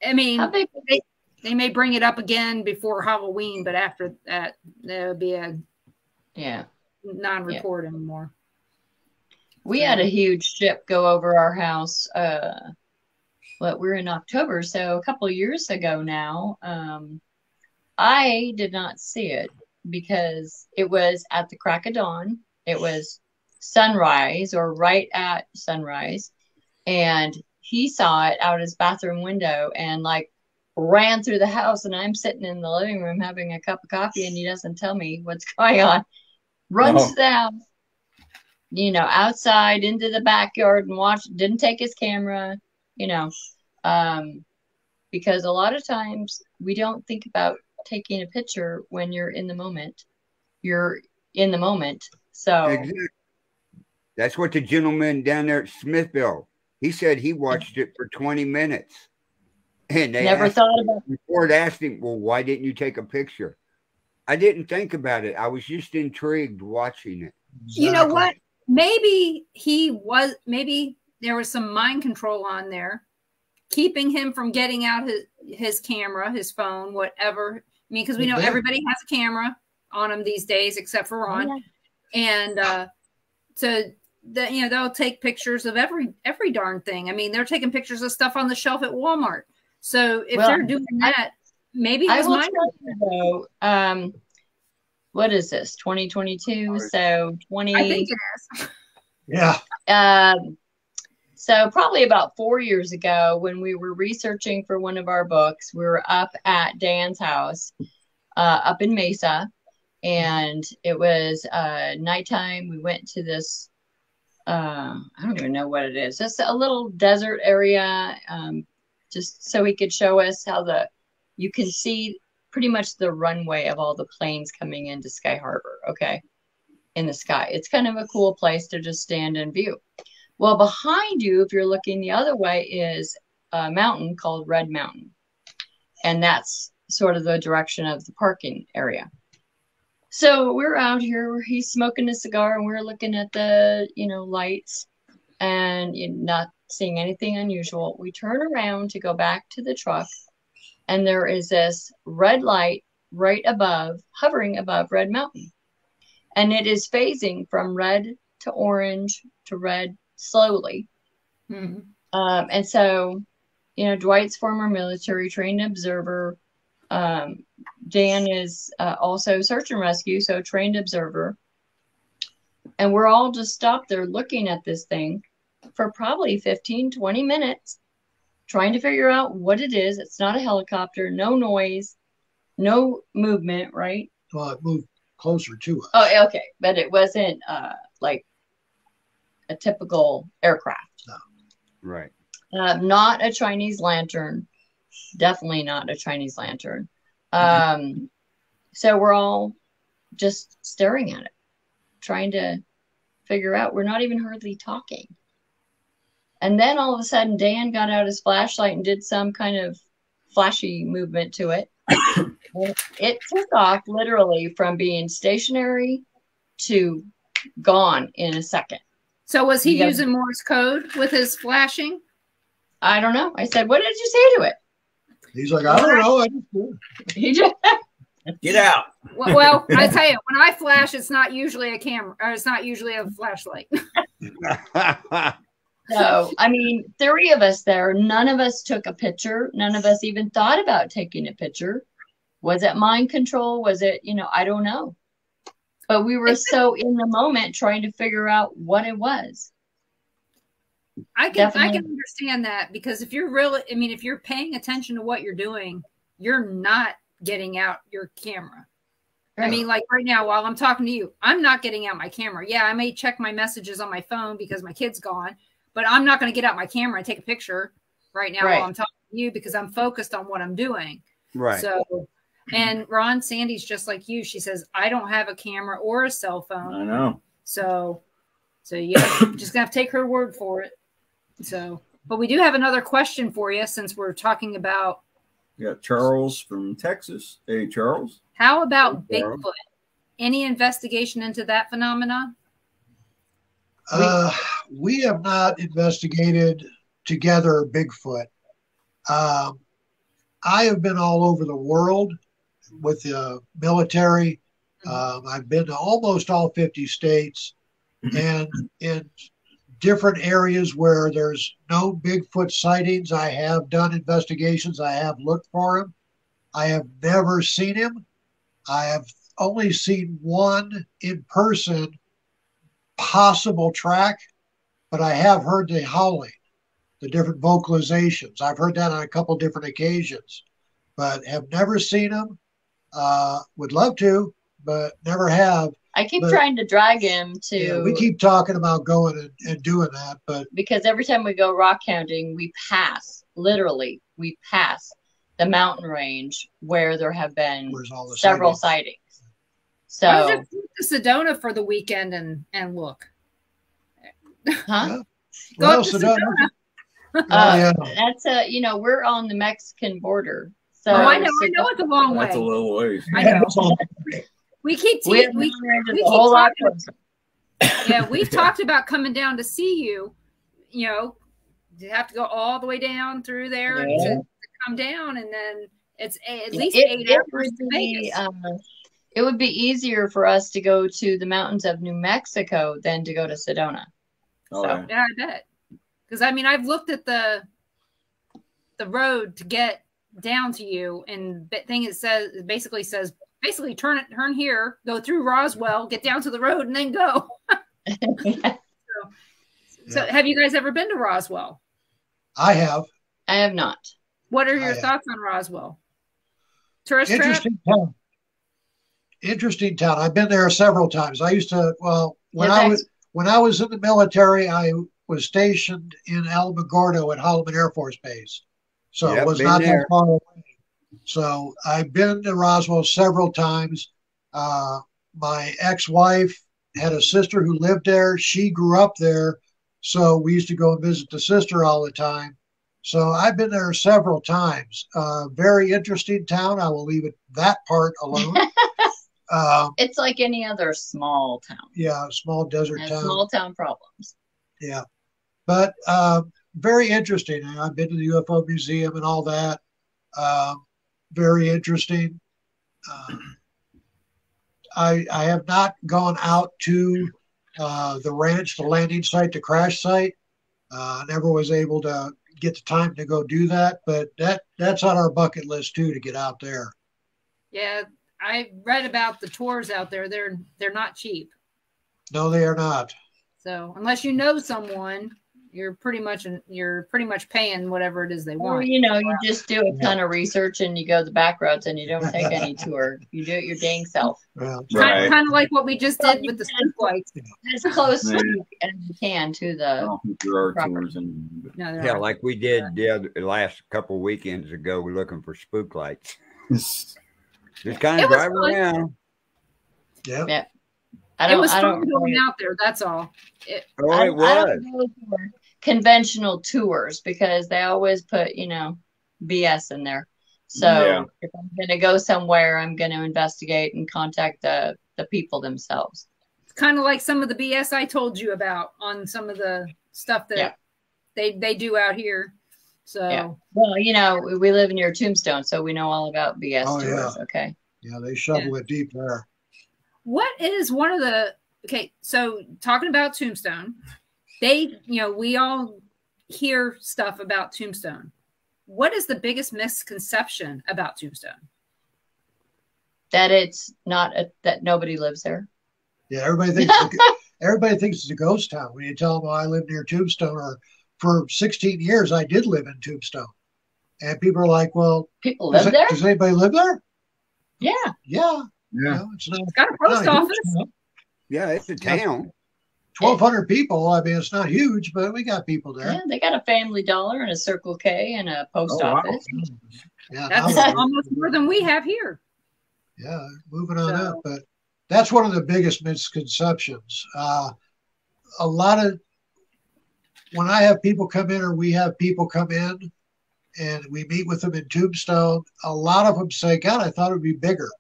I mean, they may bring it up again before Halloween, but after that, there would be a non-report anymore. We had a huge ship go over our house. We're in October, so a couple of years ago now. I did not see it because it was at the crack of dawn. It was sunrise or right at sunrise. And he saw it out his bathroom window and like ran through the house. And I'm sitting in the living room having a cup of coffee and he doesn't tell me what's going on. Runs to the house, you know, outside into the backyard and watched, didn't take his camera, you know, because a lot of times we don't think about taking a picture when you're in the moment. You're in the moment. So exactly. That's what the gentleman down there at Smithville, he said he watched it for 20 minutes. And they never thought about it. Ford asked him, well, why didn't you take a picture? I didn't think about it. I was just intrigued watching it. Exactly. You know what? Maybe there was some mind control on there, keeping him from getting out his camera, his phone, whatever. I mean, because we know everybody has a camera on them these days, except for Ron. Oh, yeah. And they'll take pictures of every darn thing. I mean, they're taking pictures of stuff on the shelf at Walmart. So if they're doing that, maybe it was mine. Though, what is this? 2022. So 20. I think it is. Yeah. So probably about 4 years ago, when we were researching for one of our books, we were up at Dan's house, up in Mesa, and it was nighttime. We went to this. I don't even know what it is. Just a little desert area, just so he could show us how you can see pretty much the runway of all the planes coming into Sky Harbor, okay, in the sky. It's kind of a cool place to just stand and view. Well, behind you, if you're looking the other way, is a mountain called Red Mountain. And that's sort of the direction of the parking area. So we're out here, he's smoking a cigar, and we're looking at the, lights and not seeing anything unusual. We turn around to go back to the truck, and there is this red light right above, hovering above Red Mountain. And it is phasing from red to orange to red slowly. Mm-hmm. And so, Dwight's former military trained observer. Dan is also search and rescue, so trained observer. And we're all just stopped there looking at this thing for probably 15, 20 minutes, trying to figure out what it is. It's not a helicopter, no noise, no movement, right? Well, it moved closer to us. Oh, okay. But it wasn't like a typical aircraft. No. Right. Not a Chinese lantern. Definitely not a Chinese lantern. So we're all just staring at it, trying to figure out. We're not even hardly talking. And then all of a sudden, Dan got out his flashlight and did some kind of flashy movement to it. It took off literally from being stationary to gone in a second. So was he using Morse code with his flashing? I don't know. I said, what did you say to it? He's like, I don't know. I just did. He just get out. Well, I tell you, when I flash, it's not usually a camera, or it's not usually a flashlight. So, I mean, 3 of us there, none of us took a picture. None of us even thought about taking a picture. Was it mind control? Was it, I don't know. But we were so in the moment trying to figure out what it was. I can understand that, because if you're paying attention to what you're doing, you're not getting out your camera. Right. I mean, like right now, while I'm talking to you, I'm not getting out my camera. Yeah, I may check my messages on my phone because my kid's gone, but I'm not going to get out my camera and take a picture right now while I'm talking to you, because I'm focused on what I'm doing. Right. So, and Ron, Sandy's just like you. She says, I don't have a camera or a cell phone. I know. So yeah, just gonna have to take her word for it. So, but we do have another question for you since we're talking about. We got Charles from Texas. Hey, Charles. How about Hey, Charles. Bigfoot? Any investigation into that phenomena? We have not investigated together Bigfoot. I have been all over the world with the military. I've been to almost all 50 states, and in different areas where there's no Bigfoot sightings, I have done investigations. I have looked for him. I have never seen him. I have only seen one in person possible track, but I have heard the howling, the different vocalizations. I've heard that on a couple different occasions, but have never seen him. Would love to, but never have. I keep trying to drag him to. Yeah, we keep talking about going and doing that, but because every time we go rock hunting, we pass the mountain range where there have been several sightings. So I was just to Sedona for the weekend and look. Huh? Go up to Sedona. Yeah. That's we're on the Mexican border. So I know it's a long way. That's a little ways. I know. We keep talking. Yeah, we've talked about coming down to see you. You know, you have to go all the way down through there to come down, and then it's at least 8 hours to Vegas. It would be easier for us to go to the mountains of New Mexico than to go to Sedona. Oh, so. Yeah, I bet. Because I mean, I've looked at the road to get down to you, and the thing it basically says turn here, go through Roswell, get down to the road, and then go. So have you guys ever been to Roswell? I have. I have not. What are your thoughts on Roswell? Tourist trap? Interesting town. I've been there several times. I used to, when I was in the military, I was stationed in Alamogordo at Holloman Air Force Base. So it was not that far away. So I've been to Roswell several times. My ex-wife had a sister who lived there. She grew up there. So we used to go and visit the sister all the time. So I've been there several times. Very interesting town. I will leave it that part alone. It's like any other small town. Yeah, small desert town. Small town problems. Yeah. But very interesting. I've been to the UFO Museum and all that. Very interesting. I have not gone out to the ranch, the landing site, the crash site. I never was able to get the time to go do that, but that's on our bucket list too, to get out there. Yeah, I read about the tours out there. They're not cheap. No, they are not. So unless you know someone, you're pretty much paying whatever it is they want. Or, you just do a ton of research and you go the back roads and you don't take any tour. You do it your dang self. Well, kind of like what we just did with the spook lights. As close as you can to the. I don't think there are tours like we did the last couple weekends ago. We're looking for spook lights. Just kind of drive around. Yeah. Yeah. It was fun going out there. That's all. It was. I don't go for conventional tours because they always put, BS in there. So if I'm going to go somewhere, I'm going to investigate and contact the people themselves. It's kind of like some of the BS I told you about on some of the stuff that they do out here. So, well, we live near Tombstone, so we know all about BS tours. Yeah. Okay. Yeah, they shovel it deep there. What is one of the so talking about Tombstone, we all hear stuff about Tombstone. What is the biggest misconception about Tombstone? That it's not that nobody lives there. Yeah, everybody thinks it's a ghost town when you tell them, I live near Tombstone, or for 16 years I did live in Tombstone. And people are like, well, people live there? Does anybody live there? Yeah. Yeah. Yeah. It's got a post office. Yeah, it's a town. 1,200 people. I mean, it's not huge, but we got people there. Yeah, they got a Family Dollar and a Circle K and a post office. Oh, Wow. Yeah, that's almost more than we have here. Yeah, moving on up, but that's one of the biggest misconceptions. A lot of when I have people come in, or we have people come in, and we meet with them in Tombstone, a lot of them say, "God, I thought it would be bigger,"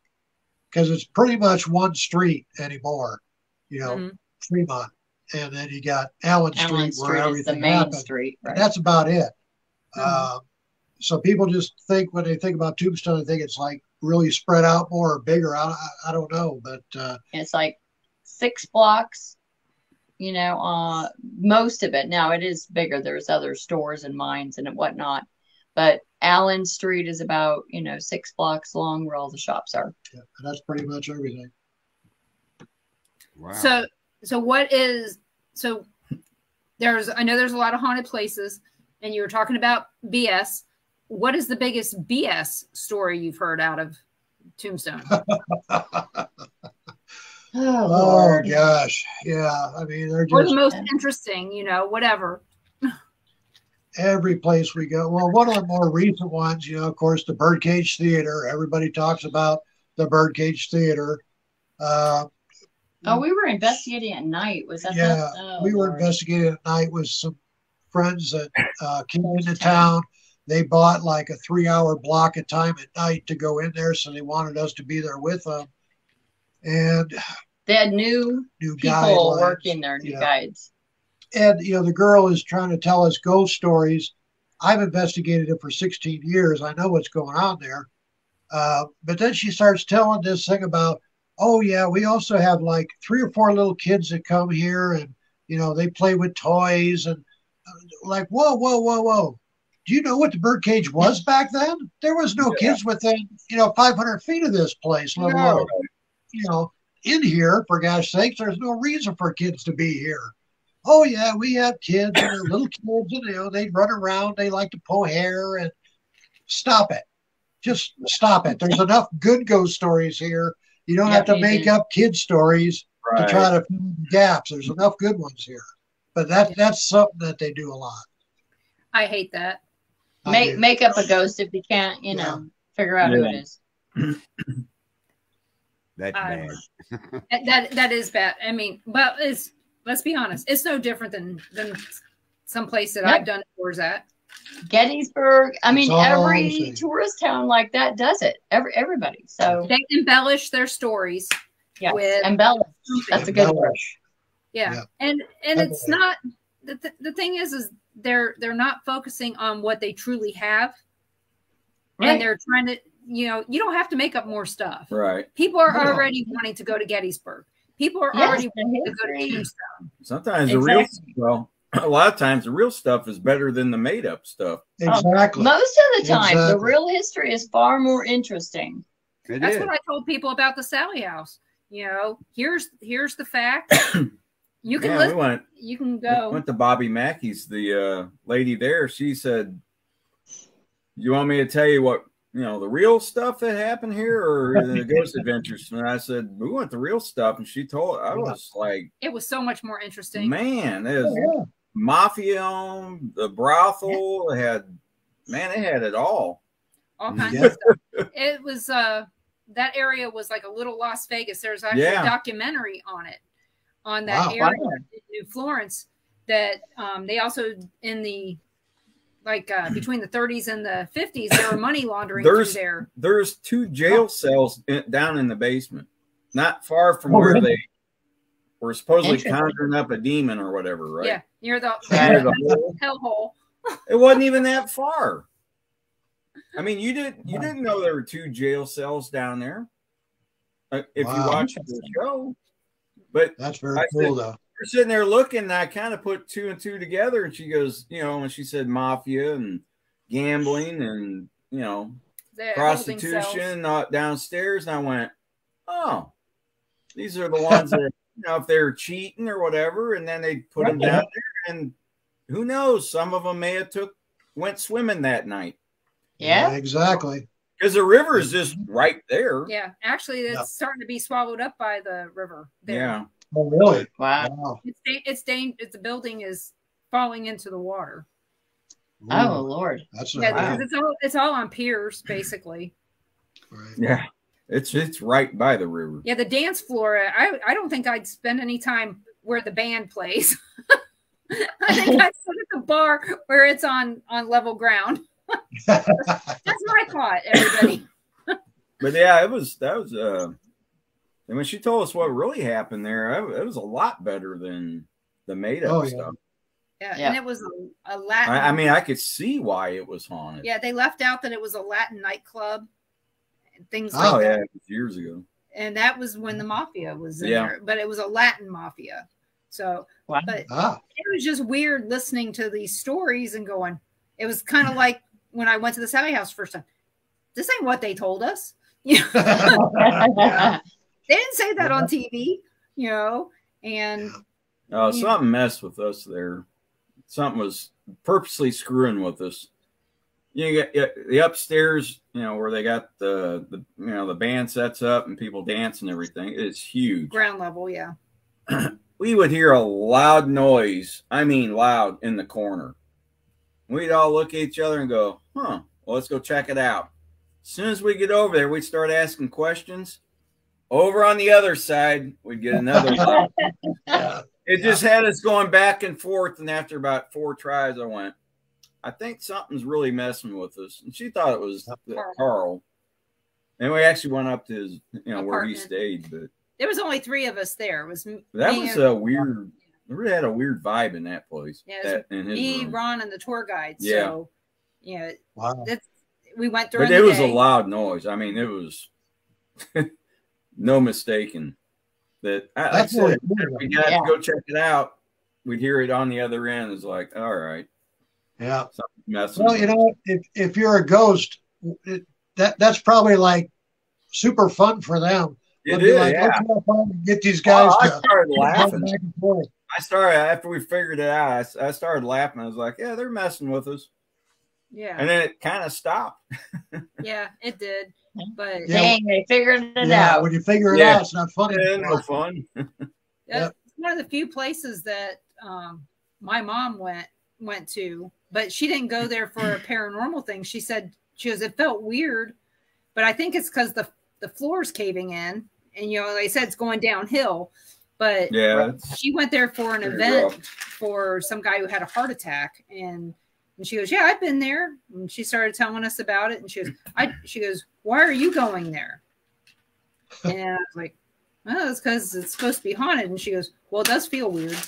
because it's pretty much one street anymore. You know, Fremont, and then you got Allen Street where everything happens. Street, right? That's about it. So people just think when they think about Tombstone, they think it's like really spread out more or bigger. I don't know, but it's like 6 blocks. You know, most of it. Now it is bigger. There's other stores and mines and whatnot, but Allen Street is about 6 blocks long, where all the shops are. Yeah, that's pretty much everything. Wow. So what is I know there's a lot of haunted places, and you were talking about BS. What is the biggest BS story you've heard out of Tombstone? Oh gosh, yeah. I mean, they're just or the most interesting, whatever. Every place we go. Well, one of the more recent ones, of course, the Birdcage Theater. Everybody talks about the Birdcage Theater. We were investigating at night. Was that? Yeah, we were investigating at night with some friends that came into town. They bought like a 3-hour block of time at night to go in there, so they wanted us to be there with them. And they had new people guidelines. Working there, new guides. And, the girl is trying to tell us ghost stories. I've investigated it for 16 years. I know what's going on there. But then she starts telling this thing about, oh, yeah, we also have like 3 or 4 little kids that come here and, they play with toys and like, whoa. Do you know what the birdcage was back then? There was no kids within, 500 feet of this place, let alone, in here, for gosh sakes, there's no reason for kids to be here. Oh, yeah, we have kids and they're little kids and, they run around. They like to pull hair and stop it. Just stop it. There's enough good ghost stories here. You don't have to make up kid stories to try to fill the gaps. There's enough good ones here. But that's something that they do a lot. I hate that. Make up a ghost if you can't, figure out who it is. That's bad. that is bad. I mean, but let's be honest, it's no different than some place that I've done tours at. Gettysburg. I mean, every tourist town like that does it. Everybody. So they embellish their stories. Yeah, embellish. That's a good word. Yeah. And it's not the thing is they're not focusing on what they truly have. Right. And they're trying to, you don't have to make up more stuff. Right. People are already wanting to go to Gettysburg. People are already wanting to go to Tombstone. Sometimes a lot of times the real stuff is better than the made up stuff. Exactly. Most of the time, the real history is far more interesting. That's what I told people about the Sally House. Here's the fact. You can listen. You can go. We went to Bobby Mackey's. The lady there, she said, "You want me to tell you what the real stuff that happened here, or the ghost adventures?" And I said, "We want the real stuff." And she told. I was like, "It was so much more interesting." Man, it was mafia on the brothel. It had it all. All kinds of stuff. It was that area was like a little Las Vegas. There's actually a documentary on it. On that area in New Florence, that they also in the between the 30s and the 50s, there were money laundering through there. There's 2 jail cells down in the basement, not far from where they were supposedly conjuring up a demon or whatever, right? Yeah, near the hellhole. It wasn't even that far. I mean, you didn't know there were 2 jail cells down there. If you watched the show. But that's very cool, though. We're sitting there looking, and I kind of put 2 and 2 together, and she goes, when she said mafia and gambling and, prostitution downstairs, and I went, oh, these are the ones that, if they're cheating or whatever, and then they put them down there, and who knows, some of them may have went swimming that night. Yeah, exactly. Because the river is just right there. Yeah, actually, it's starting to be swallowed up by the river there. Yeah. Oh, really? Wow. The building is falling into the water. Oh, Lord. That's Yeah, because it's all on piers, basically. Right. Yeah, it's right by the river. Yeah, the dance floor. I don't think I'd spend any time where the band plays. I think I'd sit at the bar where it's on level ground. That's my thought, everybody. But yeah, that was and when she told us what really happened there, it was a lot better than the made up stuff. Yeah, and it was a Latin. I mean, I could see why it was haunted. Yeah, they left out that it was a Latin nightclub and things like that. Yeah, it was years ago. And that was when the mafia was in there, but it was a Latin mafia. So, but it was just weird listening to these stories and going, it was kind of like when I went to the Sally House first time. This ain't what they told us. They didn't say that on TV, and something messed with us there. Something was purposely screwing with us. You get the upstairs, where they got the band sets up and people dance and everything. It's huge. Ground level, yeah. We would hear a loud noise. I mean, loud in the corner. We'd all look at each other and go, well, let's go check it out. As soon as we get over there, we'd start asking questions. Over on the other side, we'd get another loud. It just had us going back and forth. And after about 4 tries, I went, I think something's really messing with us. And she thought it was Carl. And we actually went up to his, where he stayed. But there was only 3 of us there. It was that was a weird. It really had a weird vibe in that place. Yeah, me, Ron, and the tour guide. Yeah. So, wow. We went during the day. But it was a loud noise. I mean, it was no mistaking that. I said, we got to go check it out. We'd hear it on the other end. It's like, all right. Yeah. Well, if you're a ghost, that's probably like super fun for them. It is. Like, let's have fun and get these guys I to started laughing. After we figured it out, I started laughing. I was like, yeah, they're messing with us. Yeah. And then it kind of stopped. Yeah, it did. But dang, they figured it out. When you figure it out, it's not funny. It's no fun. It's one of the few places that my mom went to, but she didn't go there for a paranormal thing. She said, it felt weird, but I think it's because the floor's caving in, and like I said, it's going downhill. But she went there for an event for some guy who had a heart attack, and she goes, I've been there. And she started telling us about it, and she goes, why are you going there? And I was like, well, it's because it's supposed to be haunted. And she goes, well, it does feel weird.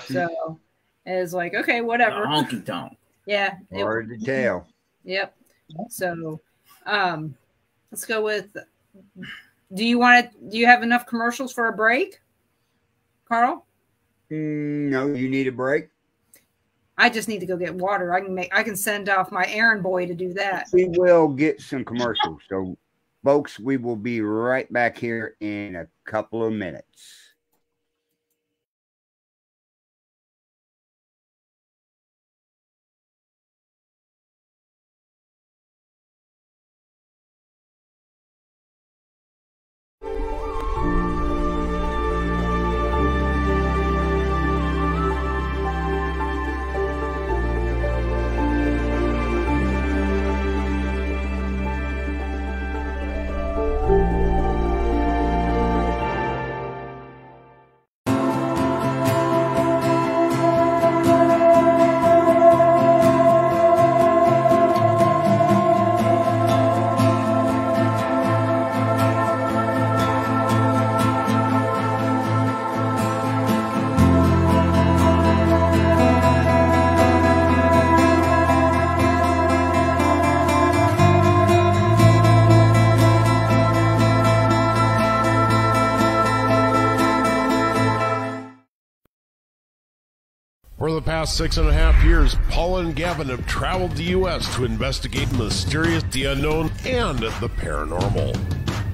So it's like, okay, whatever. Honky tonk. Yeah. Hard to tell. Yep. So let's go with, do you have enough commercials for a break, Carl? No, you need a break. I just need to go get water. I can send off my errand boy to do that. We will get some commercials. So, folks, we will be right back here in a couple of minutes. For the past 6.5 years, Paula and Gavin have traveled the U.S. to investigate the mysterious, the unknown, and the paranormal.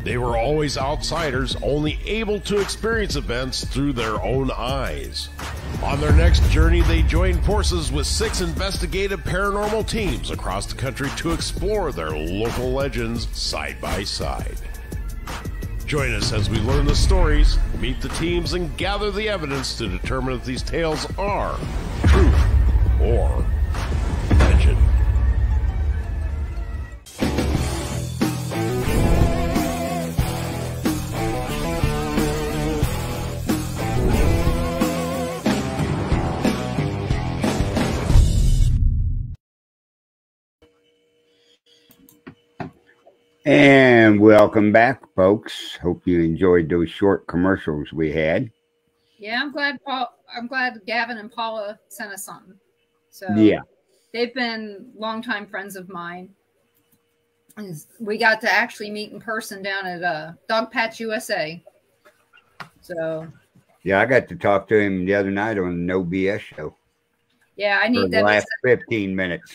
They were always outsiders, only able to experience events through their own eyes. On their next journey, they joined forces with 6 investigative paranormal teams across the country to explore their local legends side by side. Join us as we learn the stories, meet the teams, and gather the evidence to determine if these tales are truth or legend. And welcome back, folks. Hope you enjoyed those short commercials we had. Yeah, I'm glad Gavin and Paula sent us something. So Yeah, they've been longtime friends of mine. And we got to actually meet in person down at Dog Patch USA. So yeah, I got to talk to him the other night on the No BS show. yeah, I For need the them. last 15 minutes.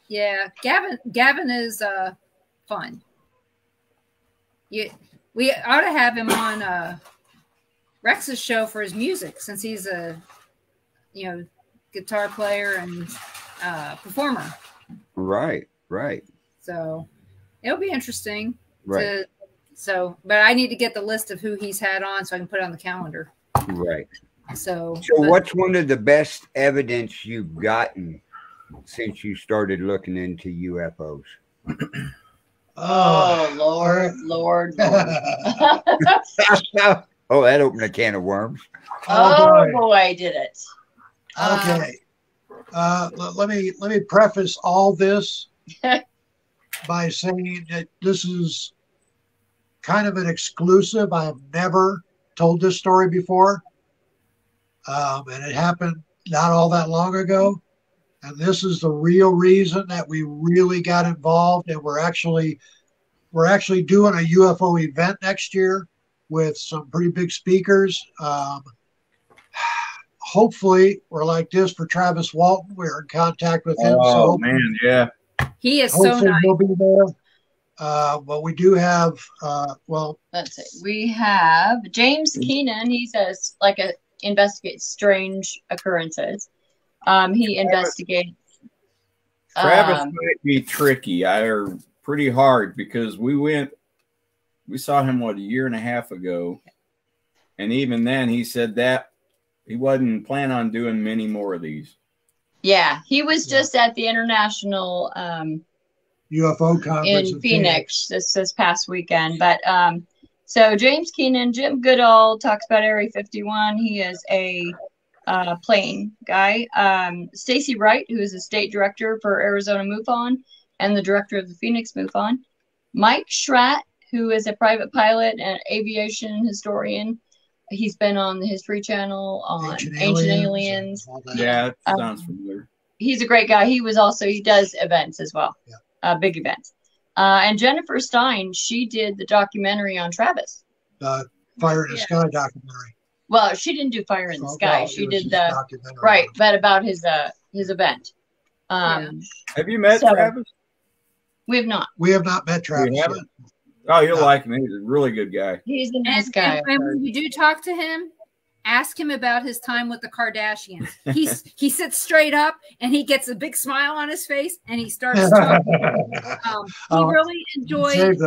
Yeah, Gavin is fun. We ought to have him on Rex's show for his music, since he's a guitar player and performer. Right. So it'll be interesting. Right. But I need to get the list of who he's had on so I can put it on the calendar. Right. So what's one of the best evidence you've gotten since you started looking into UFOs? Oh, Lord. Oh, that opened a can of worms. Oh boy, did it. Okay. Let me preface all this by saying that this is kind of an exclusive. I have never told this story before. And it happened not all that long ago. And this is the real reason that we really got involved. And we're actually doing a UFO event next year with some pretty big speakers. Hopefully we're like this for Travis Walton. We're in contact with him. Oh, so man, yeah. he is so nice. He'll be there. But we do have, Let's see. We have James Keenan. He says investigates strange occurrences. He investigates. Travis might be tricky. Pretty hard, because we saw him a year and a half ago, and even then he said that he wasn't planning on doing many more of these. Yeah, he was just at the international UFO conference in Phoenix this past weekend. But so James Keenan, Jim Goodall talks about Area 51. He is a plane guy. Stacy Wright, who is the state director for Arizona MUFON and the director of the Phoenix MUFON. Mike Schratt, who is a private pilot and aviation historian. He's been on the History Channel on Ancient Aliens. Yeah, that sounds familiar. He's a great guy. He does events as well, big events. And Jennifer Stein, she did the documentary on Travis. Fire in the Sky documentary. Well, she didn't do Fire in the Sky. She did but about his event. Have you met Travis? We have not. We have not met Travis yet. Oh, you'll like him. He's a really good guy. He's a nice guy. And when you do talk to him, ask him about his time with the Kardashians. He sits straight up and he gets a big smile on his face and he starts talking. He really enjoyed.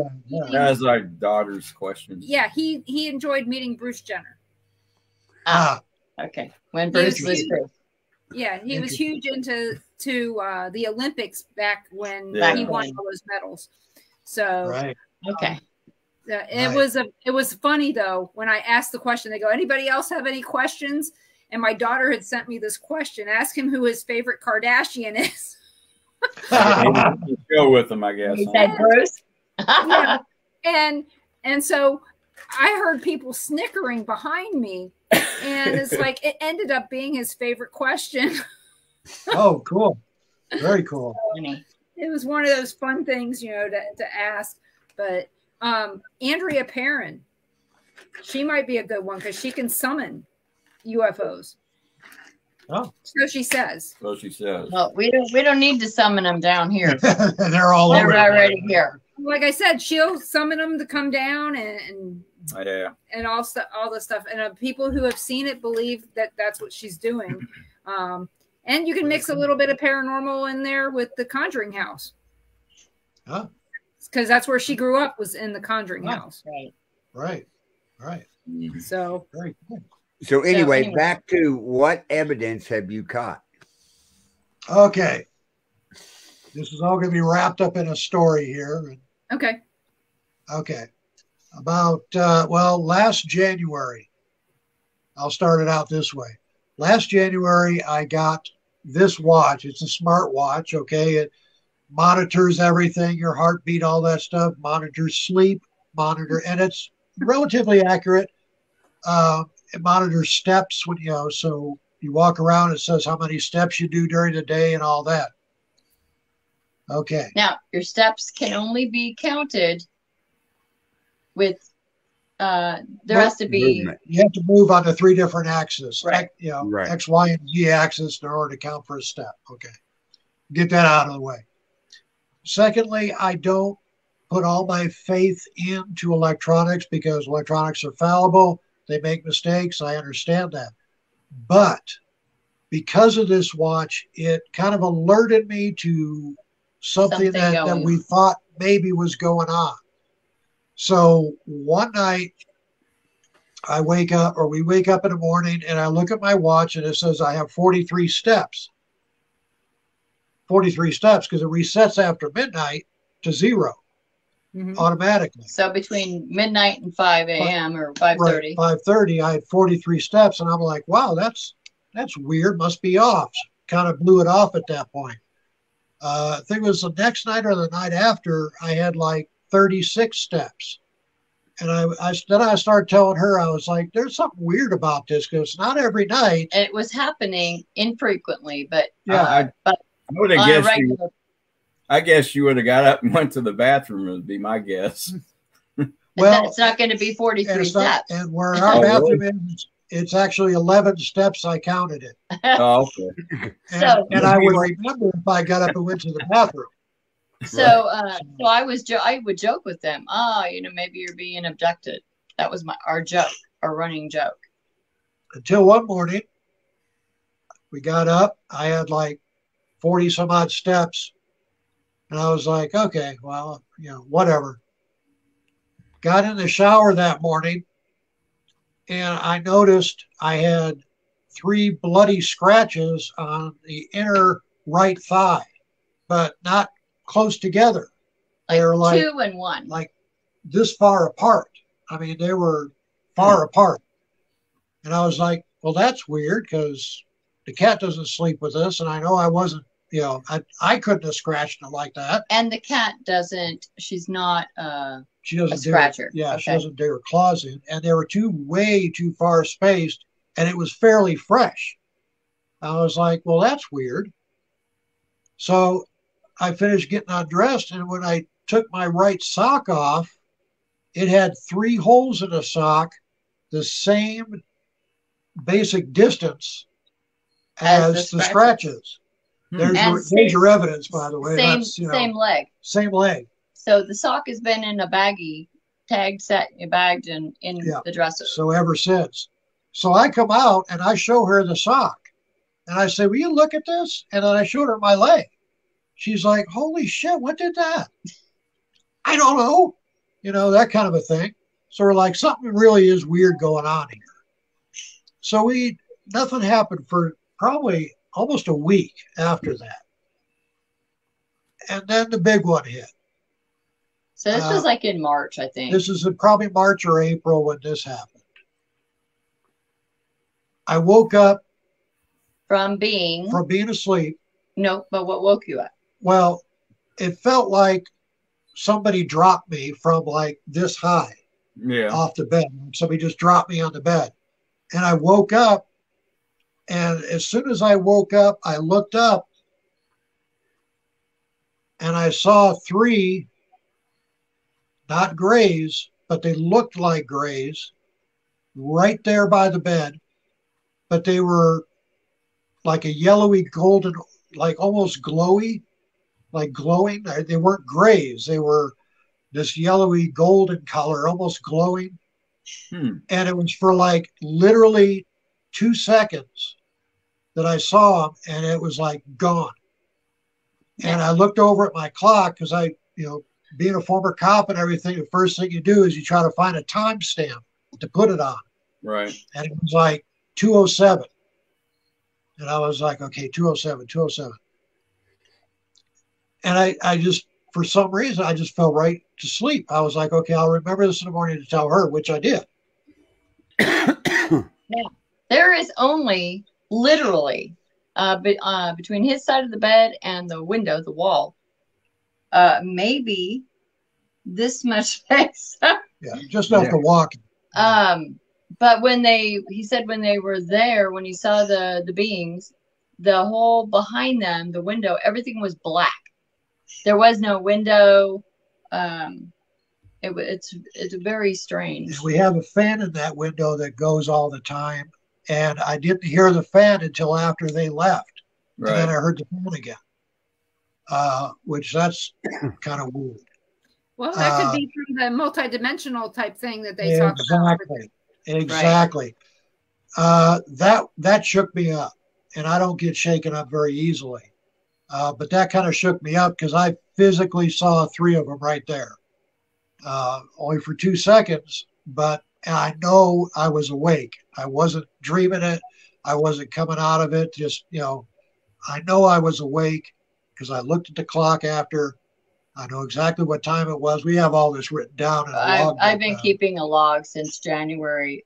That's our daughter's questions. Yeah, he enjoyed meeting Bruce Jenner. Okay. When Bruce was Bruce. Yeah, he was huge into the Olympics back when he won all those medals. So right. Okay. It was funny though when I asked the question. They go, "Anybody else have any questions?" And my daughter had sent me this question: "Ask him who his favorite Kardashian is." Go with him, I guess. He said Bruce. Yeah. And so I heard people snickering behind me, and it's like it ended up being his favorite question. Oh, cool! Very cool. It was one of those fun things, to ask. But Andrea Perrin, she might be a good one because she can summon UFOs. Oh, so she says. Well, we don't need to summon them down here. They're all over. They're already here. Like I said, she'll summon them to come down and all the stuff. And people who have seen it believe that that's what she's doing. And you can mix a little bit of paranormal in there with the Conjuring House. Oh. Because that's where she grew up, was in the Conjuring House. Right. Right. So Very cool. So anyway, back to what evidence have you caught? Okay. This is all going to be wrapped up in a story here. okay. Okay. About, last January, I'll start it out this way. Last January, I got this watch. It's a smart watch, okay? It monitors everything, your heartbeat, all that stuff, monitors sleep, and it's relatively accurate. It monitors steps when so you walk around, it says how many steps you do during the day and all that. Okay. Now, your steps can only be counted with, there has to be. Movement. You have to move on the 3 different axes, right? Right. X, Y, and Z axis in order to count for a step. Okay. Get that out of the way. Secondly, I don't put all my faith into electronics because electronics are fallible. They make mistakes. I understand that. But because of this watch, it kind of alerted me to something that we thought maybe was going on. So one night we wake up in the morning and I look at my watch and it says I have 43 steps. 43 steps because it resets after midnight to 0 automatically. So between midnight and 5 a.m. or 5:30. Right, 5:30, I had 43 steps and I'm like, wow, that's weird. Must be off. Kind of blew it off at that point. I think it was the next night or the night after, I had like 36 steps. And I started telling her, I was like, there's something weird about this because not every night. And it was happening infrequently, but I would have guessed I guess you would have got up and went to the bathroom, would be my guess. Well, it's not going to be 43 steps. And where our bathroom is, it's actually 11 steps. I counted it. Oh, okay. And I would remember if I got up and went to the bathroom. So I would joke with them. Maybe you're being abducted. That was our running joke. Until one morning, we got up. I had like 40 some odd steps. And I was like, okay, well, whatever. Got in the shower that morning and I noticed I had 3 bloody scratches on the inner right thigh, but not close together. They were like 2 and 1. Like this far apart. I mean, they were far apart. And I was like, well, that's weird because the cat doesn't sleep with us. And I know I wasn't, I couldn't have scratched it like that. And the cat she's not she doesn't a scratcher. She doesn't dig her claws in. And they were way too far spaced and it was fairly fresh. I was like, well, that's weird. So I finished getting undressed. And when I took my right sock off, it had 3 holes in the sock, the same basic distance as the scratches. There's your evidence, by the way. Same leg. Same leg. So the sock has been in a baggie, tagged, bagged in the dresser. So ever since. So I come out and I show her the sock. And I say, will you look at this? And then I showed her my leg. She's like, holy shit, what did that? I don't know. That kind of a thing. So we're like, something really is weird going on here. So nothing happened for probably almost a week after that. And then the big one hit. So this was like in March, I think. This is probably March or April when this happened. I woke up. From being asleep. No, but what woke you up? Well, it felt like somebody dropped me from like this high off the bed. Somebody just dropped me on the bed. And I woke up. And as soon as I woke up, I looked up and I saw 3, not grays, but they looked like grays right there by the bed. But they were like a yellowy golden, like almost glowy, like glowing. They weren't grays. They were this yellowy golden color, almost glowing. And it was for like literally 2 seconds that I saw them, and it was like gone. And I looked over at my clock because I, being a former cop and everything, the first thing you do is you try to find a timestamp to put it on. Right. And it was like 2:07. And I was like, okay, 2:07, 2:07. And I just, for some reason, I just fell right to sleep. I was like, okay, I'll remember this in the morning to tell her, which I did. Yeah. There is only literally between his side of the bed and the window, the wall, maybe this much space. Yeah, just off the walk. But he said when they were there, when he saw the beings, the whole behind them, the window, everything was black. There was no window. It's very strange. And we have a fan in that window that goes all the time. And I didn't hear the fan until after they left. Right. And then I heard the fan again, which that's kind of weird. Well, that could be from the multidimensional type thing that they talk about. Exactly. That shook me up. And I don't get shaken up very easily. But that kind of shook me up because I physically saw 3 of them right there. Only for 2 seconds, but I know I was awake. I wasn't dreaming it. I wasn't coming out of it. Just, I know I was awake because I looked at the clock after. I know exactly what time it was. We have all this written down in a log. I've been keeping a log since January,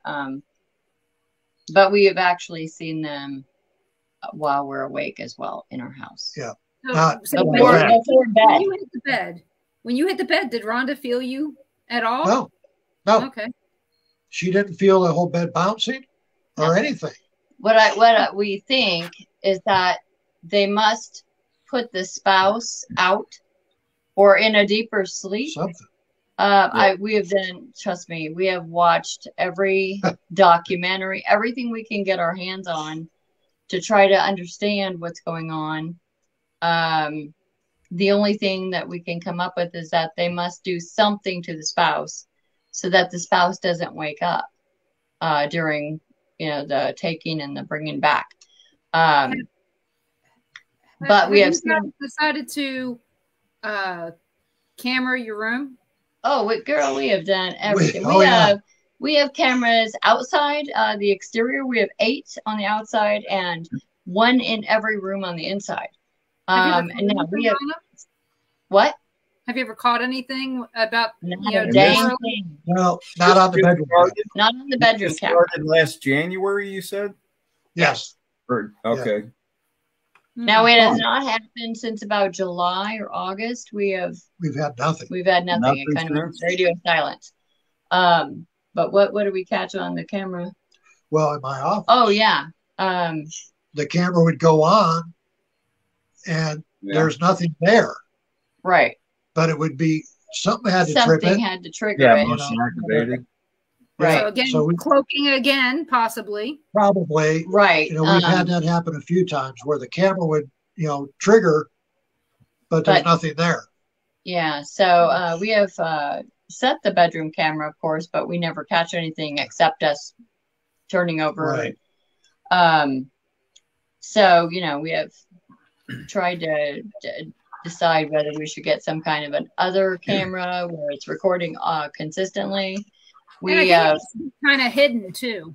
but we have actually seen them while we're awake as well in our house. Yeah. So before bed. When you hit the bed, did Rhonda feel you at all? No. Okay. She didn't feel the whole bed bouncing or anything. What we think is that they must put the spouse out or in a deeper sleep. Something. We have done, trust me, we have watched every documentary, everything we can get our hands on to try to understand what's going on. The only thing that we can come up with is that they must do something to the spouse so that the spouse doesn't wake up during, the taking and the bringing back. But we have decided to camera your room. Oh, we have done everything. We have cameras outside the exterior. We have 8 on the outside and 1 in every room on the inside. And now we have what? Have you ever caught anything about not a dang thing? No, not on the bedroom. Not on the bedroom camera. Started last January, you said? Yes. Okay. Yeah. Now it has not happened since about July or August. We've had nothing. We've had nothing. It kind of went radio silence. But what do we catch on the camera? Well, in my office. Oh yeah. The camera would go on, and there's nothing there. Right. But it would be something had to trip it. Something had to trigger it. Motion activated. Right. So again, cloaking again, possibly. Probably. Right. We've had that happen a few times where the camera would, trigger, but there's nothing there. Yeah. So we have set the bedroom camera, of course, but we never catch anything except us turning over. Right. So, we have tried to decide whether we should get some kind of an other camera where it's recording consistently. We it's kind of hidden too,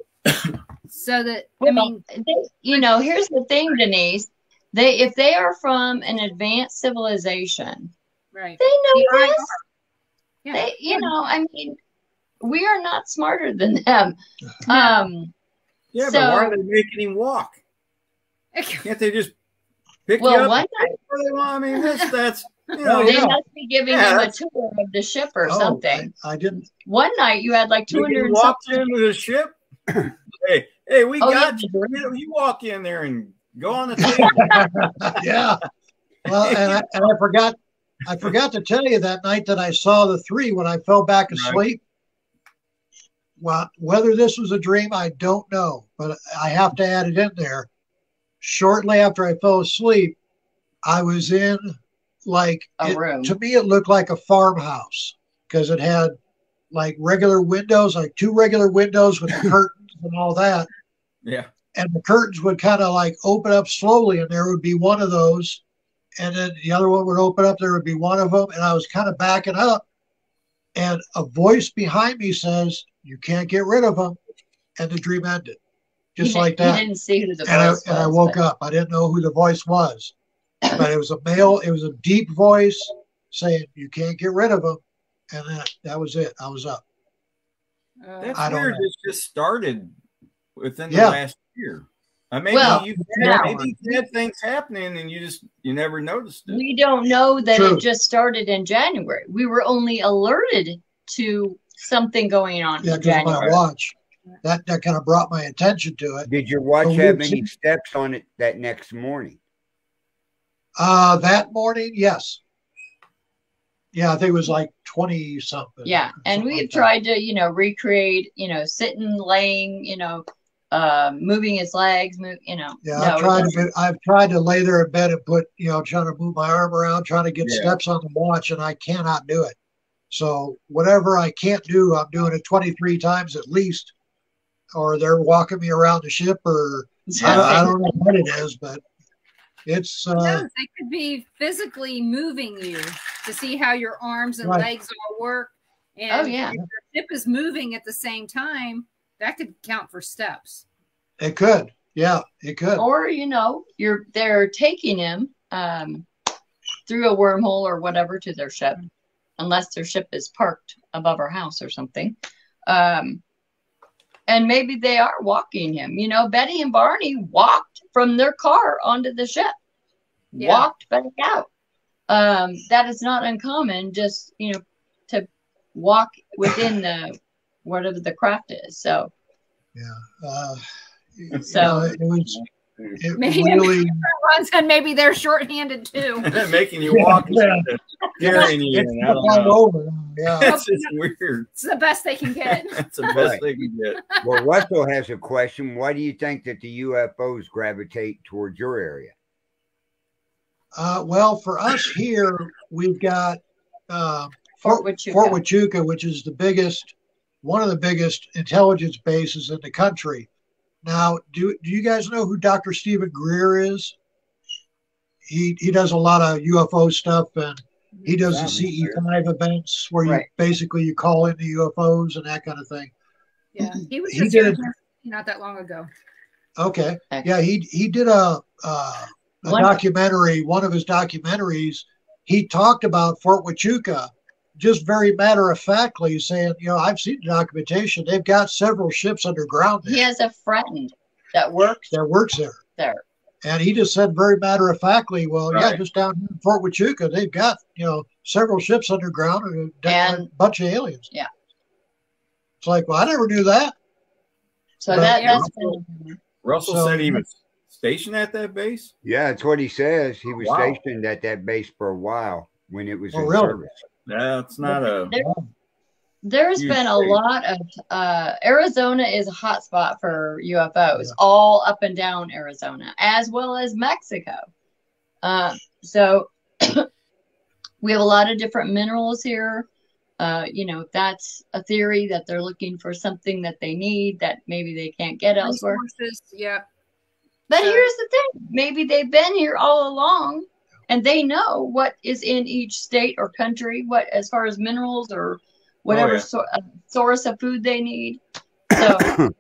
so that here's the thing, Denise. If they are from an advanced civilization, right? They know this. Yeah. We are not smarter than them. But why are they making him walk? Can't they just pick you up? One night, they want? I mean, that's they must be giving him a tour of the ship or something. I didn't. One night you had like 200. Walked into the ship. hey, we got you. You walk in there and go on the table. Yeah. Well, and I forgot to tell you that night that I saw the 3 when I fell back asleep. Right. Well, whether this was a dream, I don't know, but I have to add it in there. Shortly after I fell asleep, I was in a room. To me, it looked like a farmhouse because it had like regular windows, like 2 regular windows with the curtains and all that. Yeah. And the curtains would kind of like open up slowly, and there would be one of those, and then the other one would open up. There would be one of them, and I was kind of backing up, and a voice behind me says, "You can't get rid of them," and the dream ended, just like that. You didn't see who the voice was. And I woke up. I didn't know who the voice was, but it was a male. It was a deep voice saying, "You can't get rid of them," and that was it. I was up. That's weird. It just started within the last year. Maybe you've had things happening and you never noticed it. We don't know that it just started in January. We were only alerted to something going on in January. My watch. That kind of brought my attention to it. Did your watch have any steps on it that next morning? That morning, yes. Yeah, I think it was like 20 something. Yeah, and we've tried to, recreate, sitting, laying, moving his legs, Yeah, I've tried to lay there in bed and put, trying to move my arm around, trying to get steps on the watch, and I cannot do it. So whatever I can't do, I'm doing it 23 times at least, or they're walking me around the ship, or I don't know what it is, but it's. They could be physically moving you to see how your arms and legs all work, and if your ship is moving at the same time, that could count for steps. It could. Yeah, it could. Or, they're taking him through a wormhole or whatever to their ship, unless their ship is parked above our house or something. And maybe they are walking him. Betty and Barney walked from their car onto the ship, walked back out. That is not uncommon, just, to walk within the whatever the craft is. So maybe they're short-handed too. Making you walk, carrying you in. I don't know. It's just weird. It's the best they can get. It's the best they can get. Well, Russell has a question. Why do you think that the UFOs gravitate towards your area? Well, for us here, we've got Fort Huachuca, which is one of the biggest intelligence bases in the country. Now, do you guys know who Dr. Stephen Greer is? He does a lot of UFO stuff, and he does the CE5 events where you call in the UFOs and that kind of thing. Yeah, he was just here not that long ago. Okay, yeah, he did a documentary. One of his documentaries, he talked about Fort Huachuca, just very matter-of-factly saying, I've seen the documentation. They've got several ships underground there. He has a friend that works there. And he just said very matter-of-factly, just down here in Fort Huachuca, they've got, several ships underground and a bunch of aliens. Yeah. It's like, well, I never knew that. So that's Russell said he was stationed at that base? Yeah, that's what he says. He was stationed at that base for a while when it was in service. That's not There's been a lot of Arizona is a hot spot for UFOs, all up and down Arizona, as well as Mexico. So we have a lot of different minerals here. That's a theory that they're looking for something that they need that maybe they can't get elsewhere. But here's the thing. Maybe they've been here all along and they know what is in each state or country, what as far as minerals or whatever source of food they need. So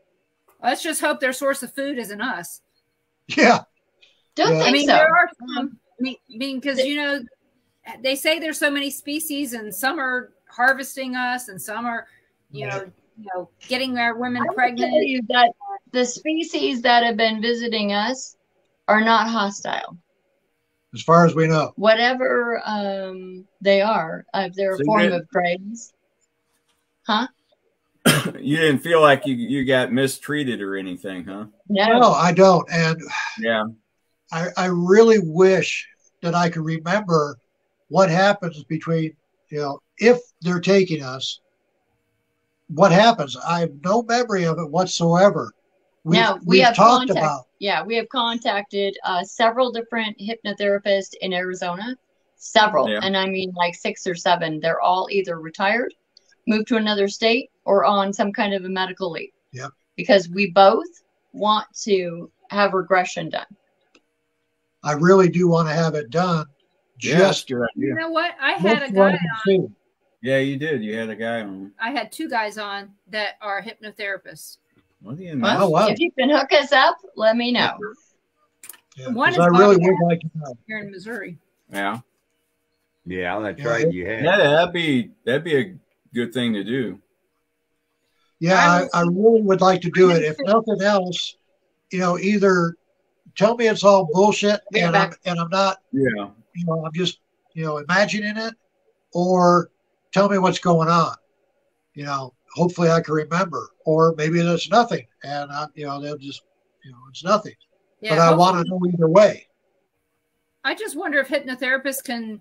let's just hope their source of food isn't us. Yeah. Don't think so. There are some, because they say there's so many species and some are harvesting us and some are, getting our women pregnant. Tell you that the species that have been visiting us are not hostile. As far as we know. Whatever they are, they're a form of praise. Huh? You didn't feel like you got mistreated or anything, huh? No, I don't. And yeah, I really wish that I could remember what happens between, if they're taking us, what happens. I have no memory of it whatsoever. We have talked about. Yeah, we have contacted several different hypnotherapists in Arizona. Several. Yeah. And I mean like 6 or 7. They're all either retired, moved to another state, or on some kind of a medical leave. Yep. Because we both want to have regression done. I really do want to have it done. Just good idea. You know what? I just had a so I guy can on. see. Yeah, you did. You had a guy on. I had 2 guys on that are hypnotherapists. What do you Well, Oh, wow. if you can hook us up, let me know. Yeah, One 'cause is I really Bobby would like to know. here in Missouri. Yeah. Yeah, that's Yeah, right. You had. Yeah, that'd be a good thing to do. Yeah, I really would like to do it. If nothing else, either tell me it's all bullshit and I'm not, Yeah. I'm just, imagining it, or tell me what's going on. Hopefully I can remember, or maybe there's nothing, and they'll just, it's nothing. Yeah, but I want to know either way. I just wonder if hypnotherapists can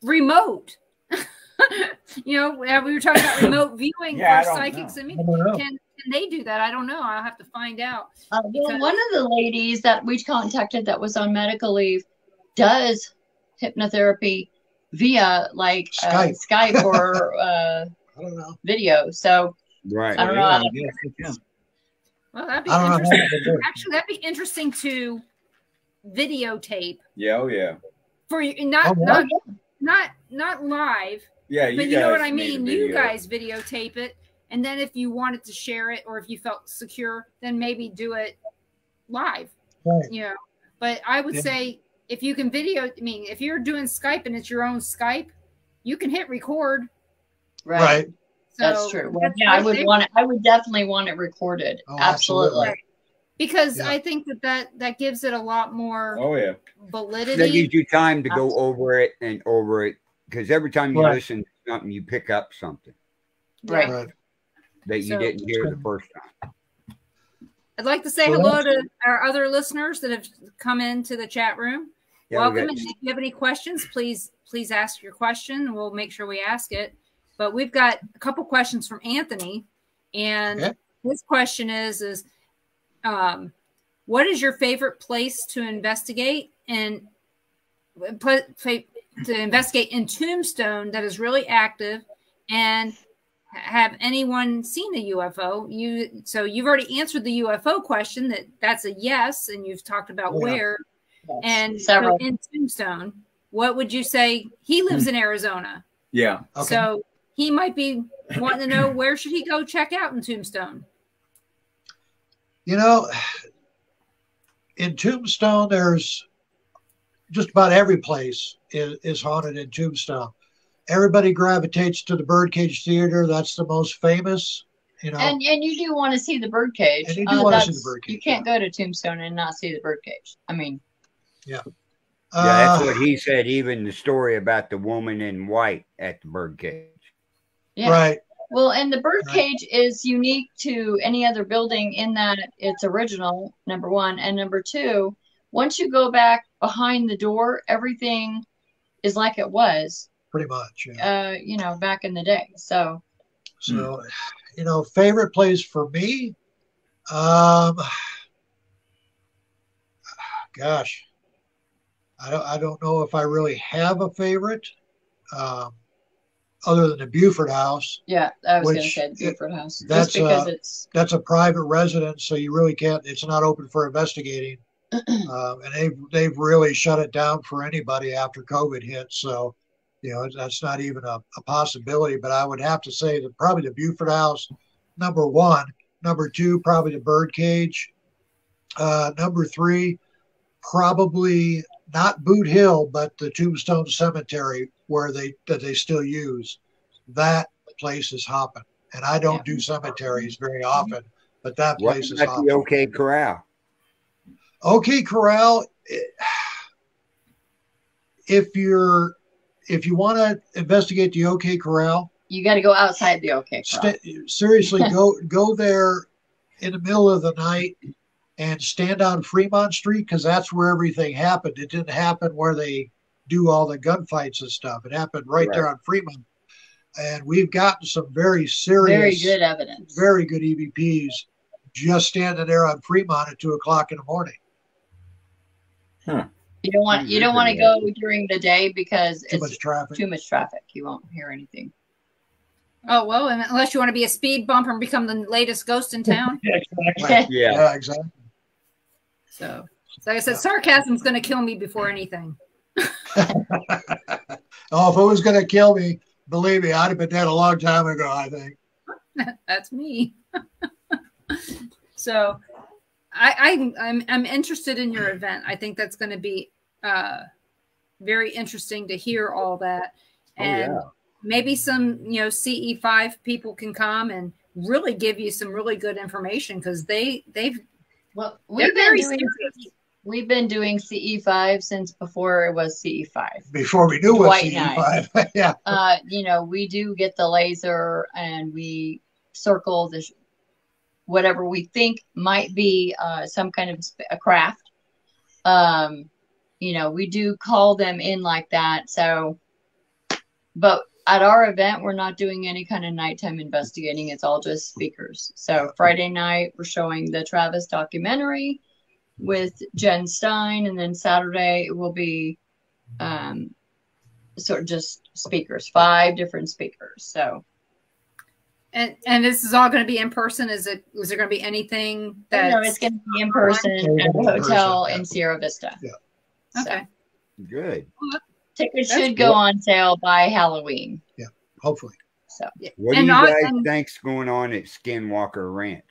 remote. We were talking about remote viewing for psychics and me. Can they do that? I don't know. I'll have to find out. Well, one of the ladies that we contacted that was on medical leave does hypnotherapy via like Skype or I don't know. video. So Right. I don't know. Well, that'd be interesting. Actually, that'd be interesting to videotape. Yeah. Oh, yeah. For you, not live. Yeah, but you know what I mean. You guys videotape it, and then if you wanted to share it, or if you felt secure, then maybe do it live. Right. But I would say if you can video, if you're doing Skype and it's your own Skype, you can hit record. Right. So that's true. Well, I would definitely want it recorded. Oh, absolutely. Right. Because I think that gives it a lot more validity. That gives you time to go over it and over it. Because every time you listen to something, you pick up something. Right. That you didn't hear the first time. I'd like to say hello to our other listeners that have come into the chat room. Yeah, welcome. And if you have any questions, please ask your question. We'll make sure we ask it. But we've got a couple questions from Anthony. And his question is what is your favorite place to investigate and to investigate in Tombstone that is really active, and have anyone seen a UFO? You've already answered the UFO question. That's a yes, and you've talked about where. Yes. And so in Tombstone, what would you say? He lives in Arizona. Yeah. Okay. So he might be wanting to know where should he go check out in Tombstone. In Tombstone, there's just about every place is haunted in Tombstone. Everybody gravitates to the Birdcage Theater. That's the most famous, And you do want to see the Birdcage. And you do want to see the Birdcage. You can't go to Tombstone and not see the Birdcage. Yeah. That's what he said. Even the story about the woman in white at the Birdcage. Yeah. Right. Well, and the Birdcage is unique to any other building in that it's original, number one. And number two, once you go back behind the door, everything is like it was. Pretty much. Back in the day. So, favorite place for me, gosh, I don't know if I really have a favorite, other than the Buford House. Yeah, I was going to say the Buford House. That's just because that's a private residence, so you really can't. It's not open for investigating, and they've really shut it down for anybody after COVID hit. So, that's not even a possibility. But I would have to say that probably the Buford House, number one. Number two, probably the Birdcage. Number three, probably not Boot Hill, but the Tombstone Cemetery, where they still use. That place is hopping. And I don't do cemeteries very often, but that place is hopping. The OK Corral? OK Corral, if you want to investigate the OK Corral, you got to go outside the OK Corral. Seriously, go there in the middle of the night and stand on Fremont Street, because that's where everything happened. It didn't happen where they do all the gunfights and stuff. It happened right there on Fremont. And we've gotten some very serious, very good evidence, very good EVPs just standing there on Fremont at 2:00 in the morning. Huh. You don't want to go during the day because too much traffic. Too much traffic. You won't hear anything. Oh, well, unless you want to be a speed bumper and become the latest ghost in town. Yeah, exactly. Yeah, exactly. So like I said, sarcasm's going to kill me before anything. Oh, if it was going to kill me, believe me, I'd have been dead a long time ago, I think. That's me. So I'm interested in your event. I think that's going to be very interesting to hear all that. And maybe some, CE5 people can come and really give you some really good information, because we've been doing CE5 since before it was CE5. Before we knew what CE5. Yeah. We do get the laser and we circle whatever we think might be some kind of a craft. We do call them in like that. So, but at our event, we're not doing any kind of nighttime investigating. It's all just speakers. So Friday night, we're showing the Travis documentary with Jen Stein, and then Saturday it will be sort of just speakers, 5 different speakers. So, and this is all going to be in person. Was there going to be anything that? No, it's going to be in person at the hotel in Sierra Vista. Yeah. Okay. So. Good. Tickets should go on sale by Halloween. Yeah, hopefully. So, what do you guys think's going on at Skinwalker Ranch?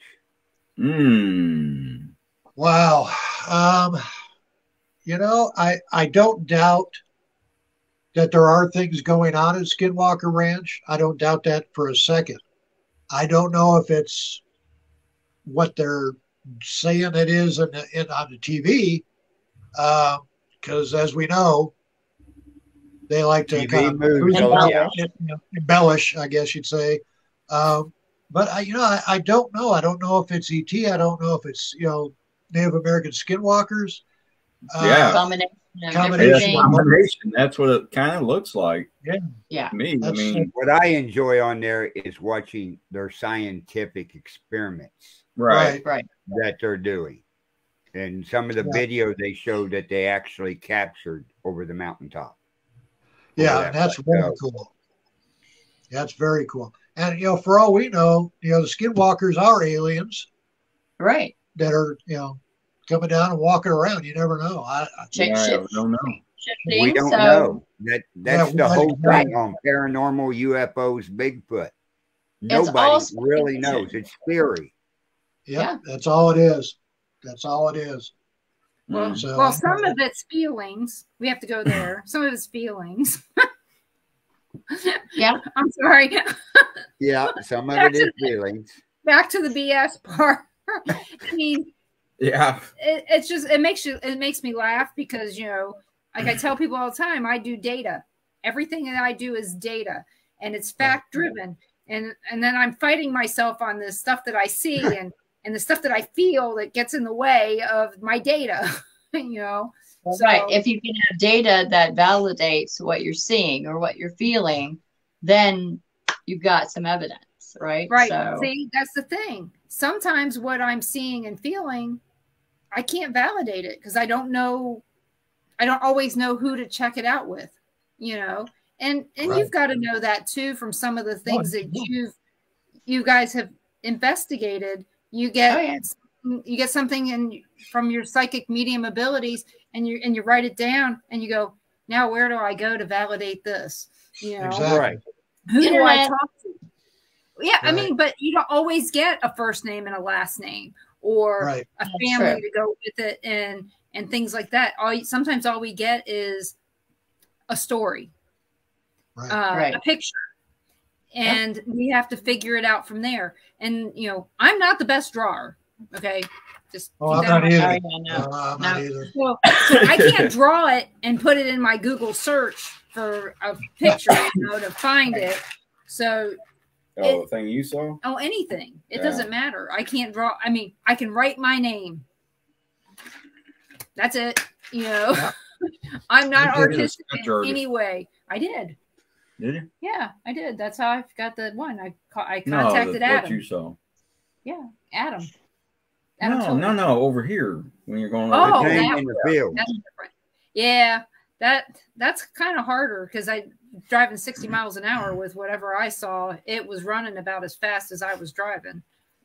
Wow. I don't doubt that there are things going on at Skinwalker Ranch. I don't doubt that for a second. I don't know if it's what they're saying it is on the TV, because as we know, they like to kind of embellish, I guess you'd say. But I don't know. I don't know if it's ET. I don't know if it's Native American skinwalkers. Combination. That's what it kind of looks like. Yeah. Me. I mean, what I enjoy on there is watching their scientific experiments. Right. That they're doing, and some of the video they showed that they actually captured over the mountaintop. Yeah, and that's very cool. That's very cool. And for all we know, the skinwalkers are aliens, right? That are coming down and walking around. You never know. I don't know. We don't know. That's the whole thing on paranormal, UFOs, Bigfoot. Nobody really knows. It's theory. Yeah, that's all it is. That's all it is. Well, some of it's feelings. We have to go there. Some of it's feelings. Yeah. I'm sorry. Yeah, some of it is feelings. Back to the BS part. I mean, yeah. It makes me laugh because, like I tell people all the time, I do data. Everything that I do is data, and it's fact driven. And then I'm fighting myself on the stuff that I see and the stuff that I feel that gets in the way of my data, Right. If you can have data that validates what you're seeing or what you're feeling, then you've got some evidence, right? Right. So, see, that's the thing. Sometimes what I'm seeing and feeling, I can't validate it because I don't always know who to check it out with, and right. You've got to know that too from some of the things that you guys have investigated. You get something from your psychic medium abilities, and you write it down, and you go, now where do I go to validate this? Exactly. Right. Who do I talk to? Yeah, right. I mean, but you don't always get a first name and a last name or a family to go with it, and things like that. Sometimes all we get is a story, a picture. And we have to figure it out from there. And, I'm not the best drawer. Okay. I'm not either. I'm not either. So I can't draw it and put it in my Google search for a picture, to find it. So. The thing you saw? Oh, anything. It doesn't matter. I can't draw. I mean, I can write my name. That's it. I'm not artistic in any way. I did. Did you? Yeah, I did. That's how I got the one. I contacted Adam. What you saw? Yeah, Adam. No. Over here when you're going. Oh, in the field. That's different. Yeah, that's kind of harder because I driving 60 miles an hour with whatever I saw. It was running about as fast as I was driving.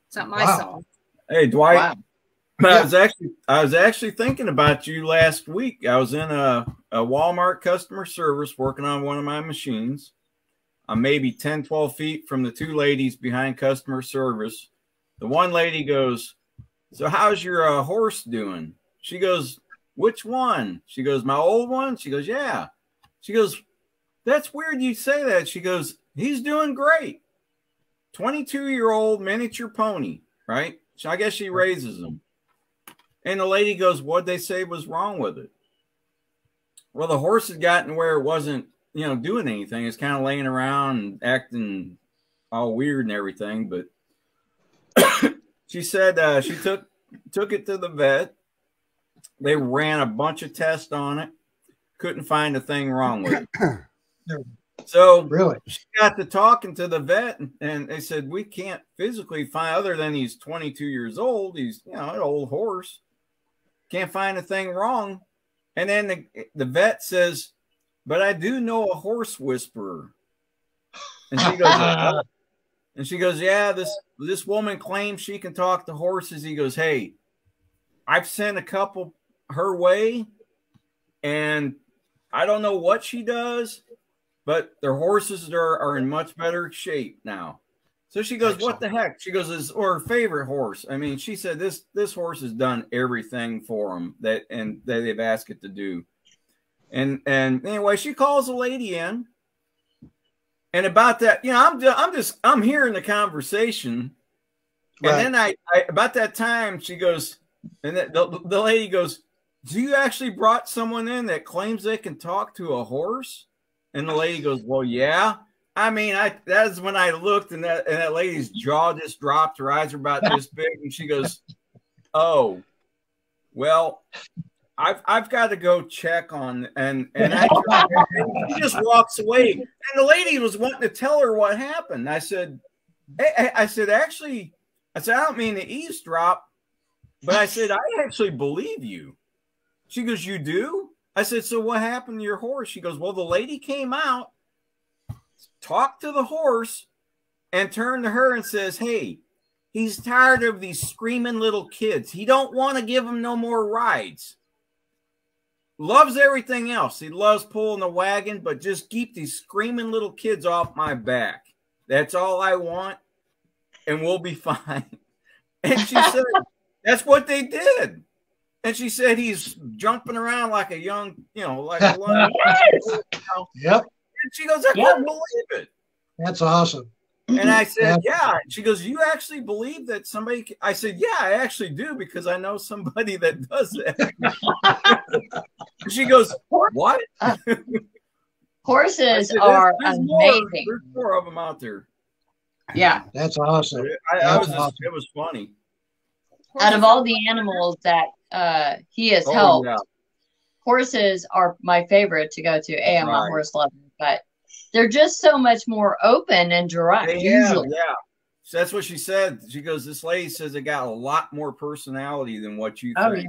Something I saw. Hey, Dwight. Wow. But I was actually thinking about you last week. I was in a Walmart customer service working on one of my machines. I'm maybe 10, 12 feet from the two ladies behind customer service. The one lady goes, "So how's your horse doing?" She goes, "Which one?" She goes, "My old one." She goes, "Yeah." She goes, "That's weird you say that." She goes, "He's doing great. 22-year-old miniature pony, right?" So I guess she raises them. And the lady goes, "What'd they say was wrong with it?" Well, the horse had gotten where it wasn't, doing anything. It's kind of laying around and acting all weird and everything. But she said she took it to the vet. They ran a bunch of tests on it. Couldn't find a thing wrong with it. So Really? she got to talking to the vet, and they said, "We can't physically find, other than he's 22 years old. He's, an old horse. Can't find a thing wrong." And then the vet says, "But I do know a horse whisperer." And she goes, "Oh." And she goes, "Yeah, this woman claims she can talk to horses." He goes, "Hey, I've sent a couple her way, and I don't know what she does, but their horses are in much better shape now." So she goes, "What the heck?" She goes, "It's her favorite horse." I mean, she said this horse has done everything for them that they've asked it to do. And anyway, she calls a lady in, and about that, I'm hearing the conversation, and then I about that time she goes, and the lady goes, "Do you actually brought someone in that claims they can talk to a horse?" And the lady goes, "Well, yeah." I mean, that's when I looked, and that lady's jaw just dropped. Her eyes are about this big, and she goes, "Oh, well, I've got to go check on." And she just walks away. And the lady was wanting to tell her what happened. I said, "Actually, I don't mean to eavesdrop, but I said, I actually believe you." She goes, "You do?" I said, "So what happened to your horse?" She goes, "Well, the lady came out, talked to the horse, and turned to her and says, 'Hey, he's tired of these screaming little kids. He don't want to give him no more rides. Loves everything else. He loves pulling the wagon, but just keep these screaming little kids off my back. That's all I want, and we'll be fine.'" And she said, "That's what they did." And she said, "He's jumping around like a young, like a young." Yep. And she goes, "I couldn't believe it." That's awesome. And I said, "Yeah." She goes, "You actually believe that somebody?" I said, "Yeah, I actually do, because I know somebody that does that." She goes, "What?" Horses said, are there's amazing. There's more of them out there. Yeah. That's awesome. It was funny. Out of all the animals that he has helped, horses are my favorite to go to. I'm a horse lover, but they're just so much more open and direct. Usually. Yeah. So that's what she said. She goes, "This lady says it got a lot more personality than what you think."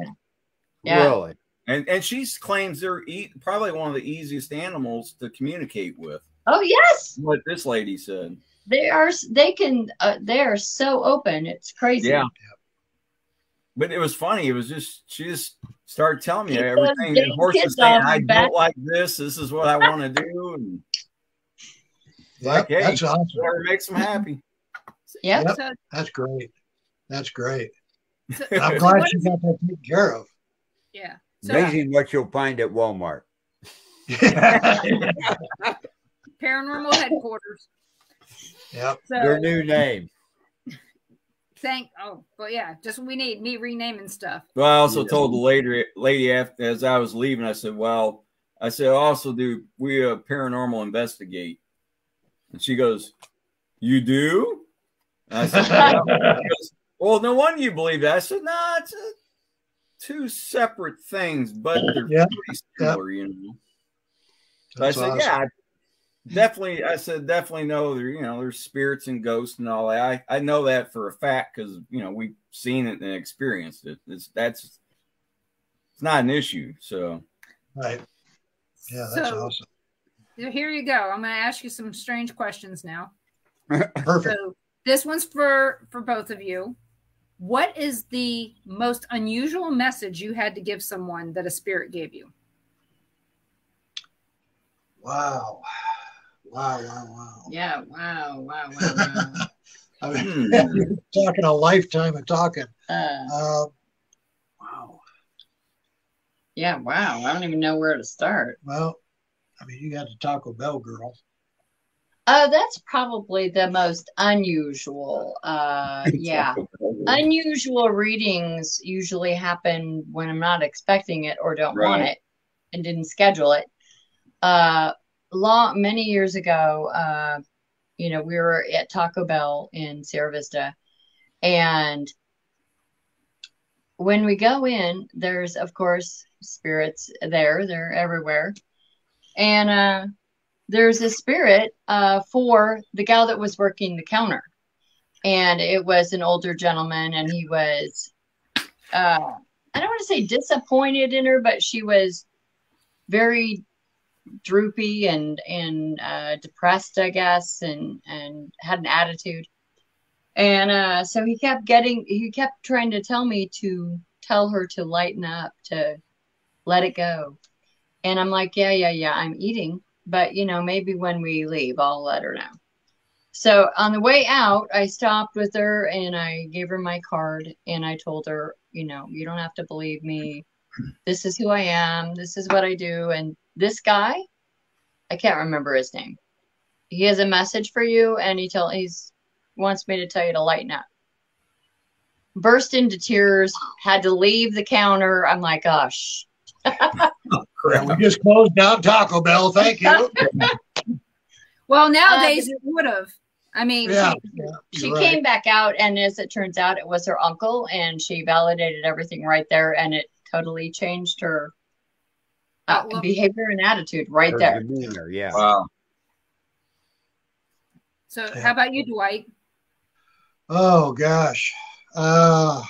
Yeah. Really? And she claims they're probably one of the easiest animals to communicate with. Oh yes. What this lady said. They are so open. It's crazy. Yeah. But it was funny. It was she just started telling me everything. The horse was saying, "I don't like this. This is what I want to do." And Yep, hey, that's awesome. Whatever makes them happy. Yep. Yep. That's great. That's great. So, I'm glad she got that taken care of. Yeah. So, Amazing what you'll find at Walmart. Paranormal headquarters. Yep. So, Their new name. but yeah, just we need me renaming stuff. Well, I also told the lady after, as I was leaving, I said, "Also do we paranormal investigate?" And she goes, "You do?" And I said, "Yeah." She goes, "Well, no wonder you believe that." I said, "No, it's two separate things, but they're pretty similar, So I said, awesome. "Yeah, definitely." I said, "Definitely know there's spirits and ghosts and all that. I know that for a fact, because we've seen it and experienced it. It's not an issue." So right. Yeah, that's awesome. Here you go. I'm going to ask you some strange questions now. Perfect. So this one's for both of you. What is the most unusual message you had to give someone that a spirit gave you? Wow. Wow, wow, wow. Yeah, wow, wow, wow, wow. I mean, you're talking a lifetime of talking. Wow. Yeah, wow. I don't even know where to start. Well, I mean, you got the Taco Bell girl. That's probably the most unusual. Yeah. Unusual readings usually happen when I'm not expecting it or don't want it and didn't schedule it. Many years ago, we were at Taco Bell in Sierra Vista, and when we go in, there's of course spirits there. They're everywhere, and there's a spirit for the gal that was working the counter, and it was an older gentleman, and he was I don't want to say disappointed in her, but she was very droopy and depressed, I guess, and had an attitude. And so he kept trying to tell her to lighten up, to let it go. And I'm like, yeah, I'm eating, but maybe when we leave, I'll let her know. So on the way out, I stopped with her and I gave her my card and I told her, you don't have to believe me. This is who I am. This is what I do. And this guy, I can't remember his name. He has a message for you, and he wants me to tell you to lighten up. Burst into tears, had to leave the counter. I'm like, gosh. We just closed down Taco Bell. Thank you. Well, nowadays it would have. I mean, she came back out, and as it turns out, it was her uncle, and she validated everything right there, and it totally changed her behavior and attitude right there. Demeanor, yeah. Wow. So how about you, Dwight? Oh, gosh. I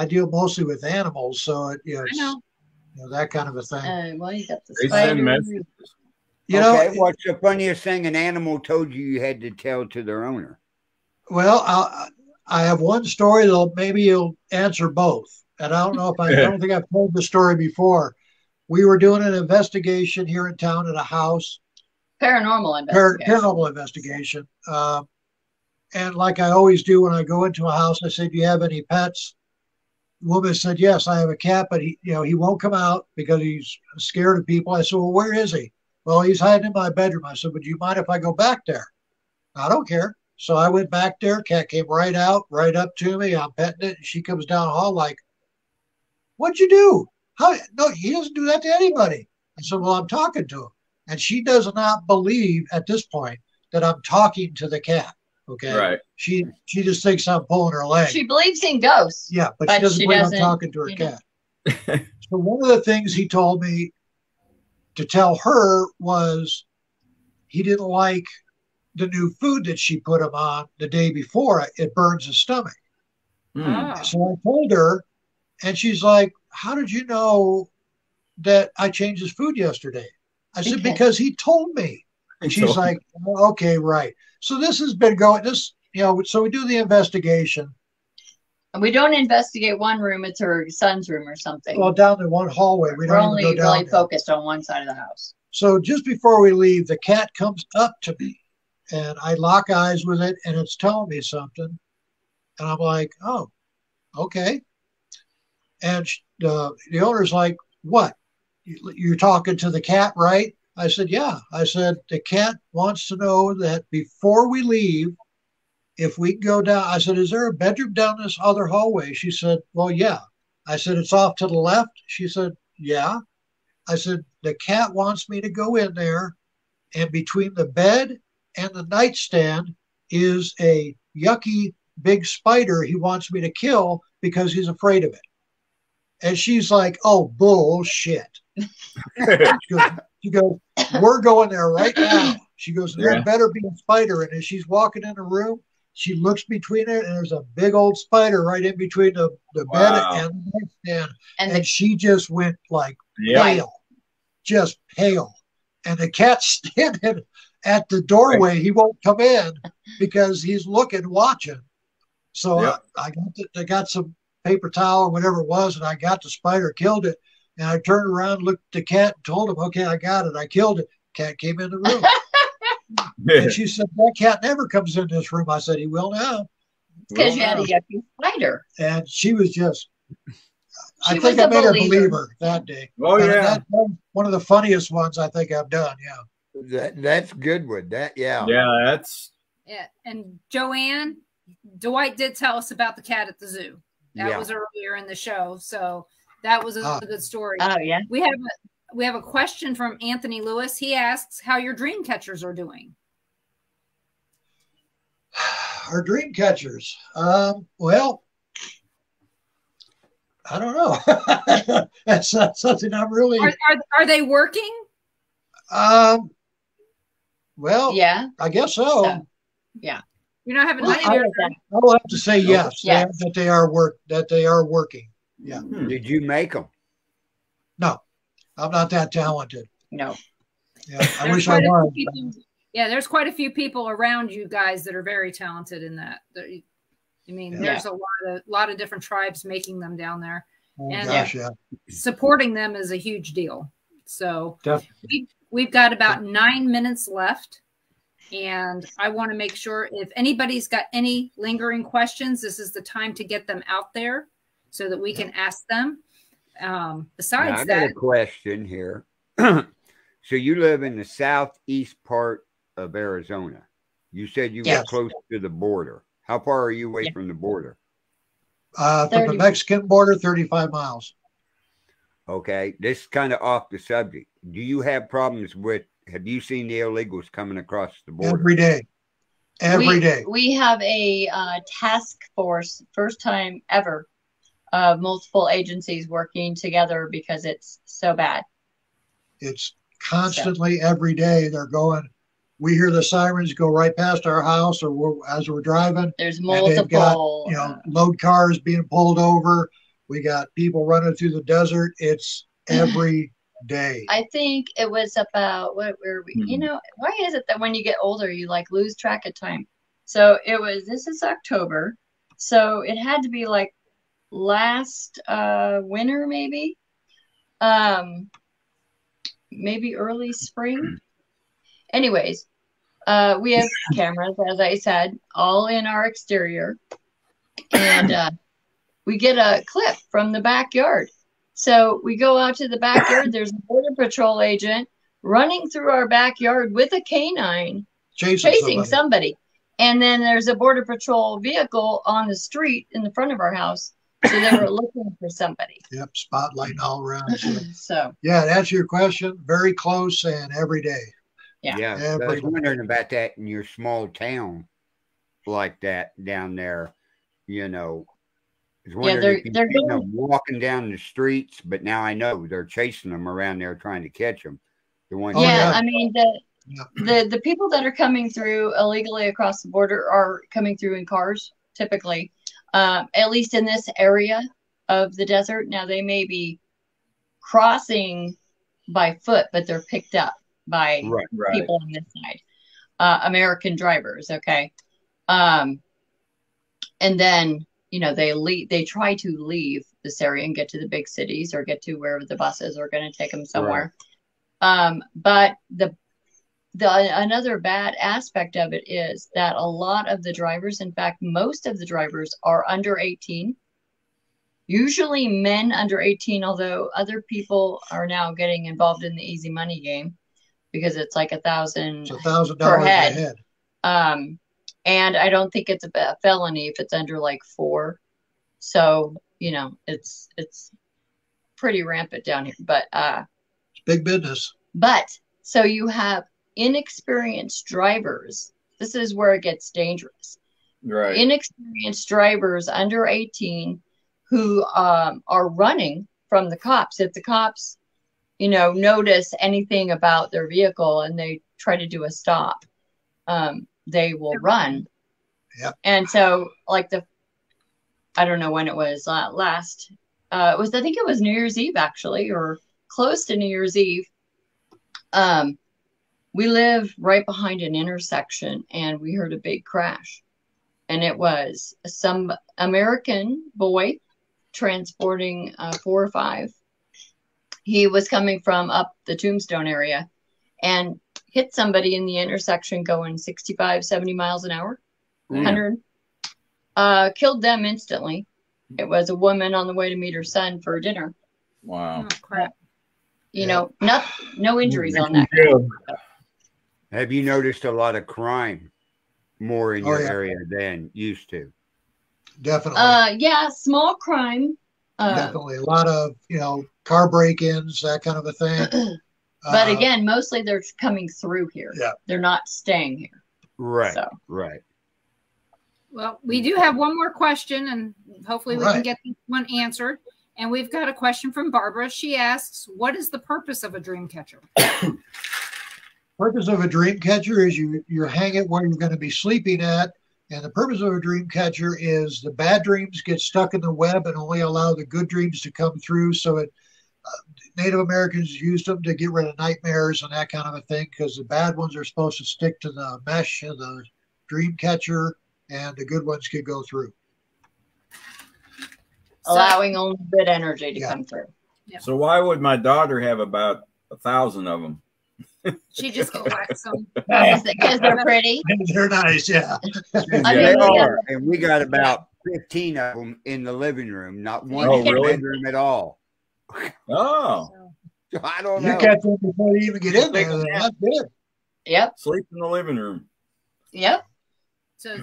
deal mostly with animals, so it's that kind of a thing. Well, you got the spider. What's the funniest thing an animal told you had to tell to their owner? Well, I have one story that maybe you'll answer both. And I don't know if I don't think I've told the story before. We were doing an investigation here in town at a house. Paranormal investigation. Paranormal investigation. And like I always do when I go into a house, I say, do you have any pets? The woman said, yes, I have a cat, but he won't come out because he's scared of people. I said, well, where is he? Well, he's hiding in my bedroom. I said, would you mind if I go back there? I don't care. So I went back there. Cat came right out, right up to me. I'm petting it. And she comes down the hall like, what'd you do? How? No, he doesn't do that to anybody. I said, well, I'm talking to him. And she does not believe at this point that I'm talking to the cat. Okay. Right. She just thinks I'm pulling her leg. She believes in ghosts. Yeah, but she doesn't believe I'm talking to her cat. So one of the things he told me to tell her was he didn't like the new food that she put him on the day before. It burns his stomach. So I told her, and she's like, how did you know that I changed his food yesterday? I said, because he told me. And she's like, oh, okay, right. So this has been going, so we do the investigation. And we don't investigate one room, it's her son's room or something. Well, down the one hallway. We're only really focused on one side of the house. So just before we leave, the cat comes up to me and I lock eyes with it and it's telling me something. And I'm like, oh, okay. And the owner's like, what? You're talking to the cat, right? I said, yeah. I said, the cat wants to know that before we leave, if we can go down. I said, is there a bedroom down this other hallway? She said, well, yeah. I said, it's off to the left? She said, yeah. I said, the cat wants me to go in there, and between the bed and the nightstand is a yucky big spider he wants me to kill because he's afraid of it. And she's like, oh, bullshit. She goes, we're going there right now. She goes, there better be a spider. And as she's walking in the room, she looks between it, and there's a big old spider right in between the bed and the nightstand. And she just went like pale, just pale. And the cat's standing at the doorway. He won't come in because he's watching. So Yep. I got some paper towel or whatever it was, and I got the spider, killed it, and I turned around, looked at the cat, and told him, "Okay, I got it. I killed it." Cat came in the room, and she said, "That cat never comes in this room." I said, "He will now." Because you had a yucky spider. And she was just. She I think was I a made believer. her believer that day. Oh, And yeah. that's one of the funniest ones I think I've done. Yeah. That's good one. That Yeah, that's Yeah. And Joanne, Dwight did tell us about the cat at the zoo. That was earlier in the show. So that was a good story. Oh, yeah. We have a question from Anthony Lewis. He asks how your dream catchers are doing. Our dream catchers. Well, I don't know. That's not something I'm really. Are they working? Well, Yeah. I guess so. Yeah. You're not having Well, nightmares. I will have to say yes. Yes. That they are working. Yeah. Did you make them? No, I'm not that talented. No. Yeah, I wish I was. Yeah, there's quite a few people around you guys that are very talented in that. I mean, there's a lot of different tribes making them down there. Oh, and gosh, yeah. Supporting them is a huge deal. So Definitely. we've got about 9 minutes left. And I want to make sure if anybody's got any lingering questions, this is the time to get them out there so that we can ask them. Besides now, I that, got a question here. So you live in the southeast part of Arizona. You said you were close to the border. How far are you away from the border? From the Mexican border, 35 miles. Okay. This is kind of off the subject. Do you have problems with, have you seen the illegals coming across the border? Every day. Every day. We have a task force, first time ever, of multiple agencies working together because it's so bad. It's constantly every day they're going. We hear the sirens go right past our house, or as we're driving. There's multiple, they've got, load cars being pulled over. We got people running through the desert. It's every day. I think it was about what were we? You know, why is it that when you get older you like lose track of time? So this is October, so it had to be like last winter, maybe early spring. Anyways, we have cameras, as I said, all in our exterior, and we get a clip from the backyard. So we go out to the backyard. There's a border patrol agent running through our backyard with a canine chasing somebody. And then there's a border patrol vehicle on the street in the front of our house. So they were looking for somebody. Yep, spotlighting all around. So yeah, to answer your question, very close and every day. Yeah. I was wondering about that in your small town like that down there, you know. I was wondering if you them walking down the streets, but now I know they're chasing them around there trying to catch them. The ones I mean, the people that are coming through illegally across the border are coming through in cars, typically, at least in this area of the desert. Now, they may be crossing by foot, but they're picked up by people on this side, American drivers. Okay. And then, they try to leave this area and get to the big cities or get to wherever the buses are going to take them somewhere. But another bad aspect of it is that a lot of the drivers, in fact, most of the drivers are under 18, usually men under 18, although other people are now getting involved in the easy money game because it's like $1,000 per head. And I don't think it's a felony if it's under like 4. So, it's pretty rampant down here, but it's big business. But so you have inexperienced drivers. This is where it gets dangerous. Right. Inexperienced drivers under 18 who are running from the cops. If the cops, notice anything about their vehicle and they try to do a stop, they will run. Yep. And so I don't know when it was last. I think it was New Year's Eve, actually, or close to New Year's Eve. We live right behind an intersection and we heard a big crash. and it was some American boy transporting 4 or 5. He was coming from up the Tombstone area and hit somebody in the intersection going 65, 70 miles an hour, 100. Killed them instantly. It was a woman on the way to meet her son for dinner. Wow. Oh, crap. You know, no injuries on that. Have you noticed a lot of crime more in your yeah. area than used to? Definitely. Yeah, small crime. Definitely. A lot of, car break-ins, that kind of a thing. But again, mostly they're coming through here. Yeah. They're not staying here. Right. So. Right. Well, we do have one more question, and hopefully we can get this one answered. And we've got a question from Barbara. She asks, what is the purpose of a dream catcher? Purpose of a dream catcher is you hang it where you're going to be sleeping at. And the purpose of a dream catcher is the bad dreams get stuck in the web and only allow the good dreams to come through. So Native Americans used them to get rid of nightmares and that kind of a thing, because the bad ones are supposed to stick to the mesh of the dream catcher and the good ones could go through. Allowing only good energy to come through. Yeah. So why would my daughter have about 1,000 of them? She just collects them. Because they're pretty. They're nice, yeah. They are. And we got about 15 of them in the living room, not one in the bedroom at all. Oh. So I don't know. You catch them before you even get in there. That's good. Yep. Sleep in the living room. Yep. So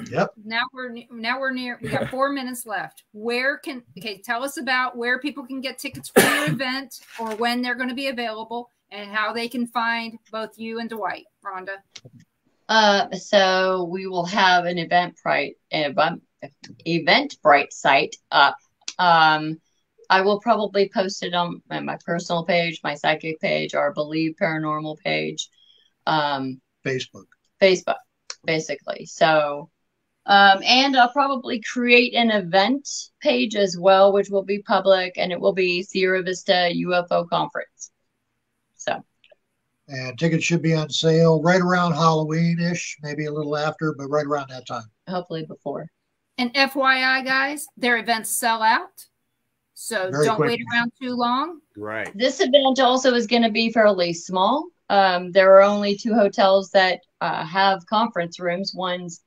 now we're near. We got 4 minutes left. Tell us about where people can get tickets for your event, or when they're going to be available, and how they can find both you and Dwight. Rhonda. So we will have an Eventbrite site up. I will probably post it on my personal page, my psychic page, our Believe Paranormal page. Facebook, basically. So, and I'll probably create an event page as well, which will be public, and it will be Sierra Vista UFO Conference. So. And tickets should be on sale right around Halloween-ish, maybe a little after, but right around that time. Hopefully before. And FYI, guys, their events sell out. So don't wait around too long. Right. This event also is going to be fairly small. There are only 2 hotels that have conference rooms. One's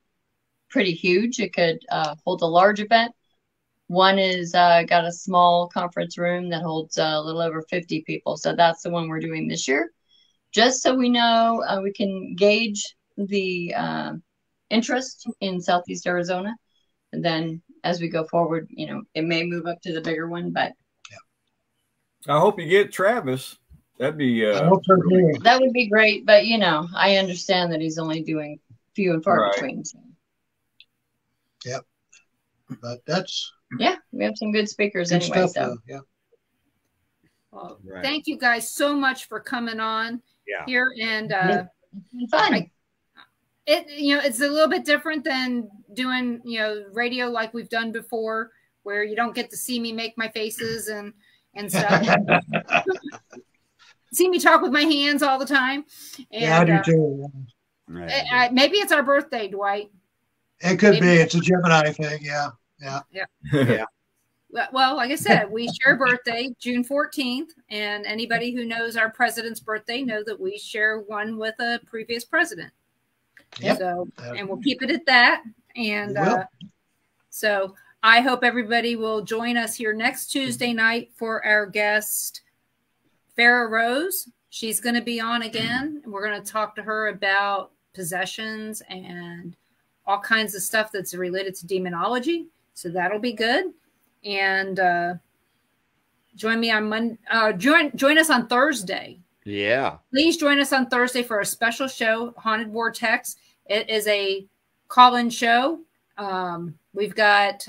pretty huge. It could hold a large event. One is got a small conference room that holds a little over 50 people. So that's the one we're doing this year. Just so we know, we can gauge the interest in Southeast Arizona. And then as we go forward, it may move up to the bigger one, but. I hope you get Travis. That'd be that would be great, but I understand that he's only doing few and far between. So. Yep, but that's we have some good speakers anyway. Stuff, so well, thank you guys so much for coming on here, and fun. It's a little bit different than doing radio like we've done before, where you don't get to see me make my faces and stuff. See me talk with my hands all the time. And, I do too. Maybe it's our birthday, Dwight. It could be. It's a Gemini thing. Yeah. Well, like I said, we share birthday, June 14th, and anybody who knows our president's birthday know that we share one with a previous president. Yep. So, and we'll keep it at that. And so I hope everybody will join us here next Tuesday night for our guest, Farrah Rose. She's going to be on again, and we're going to talk to her about possessions and all kinds of stuff that's related to demonology. So that'll be good. And join me on Monday. Join us on Thursday. Yeah. Please join us on Thursday for a special show, Haunted Vortex. It is a call-in show. We've got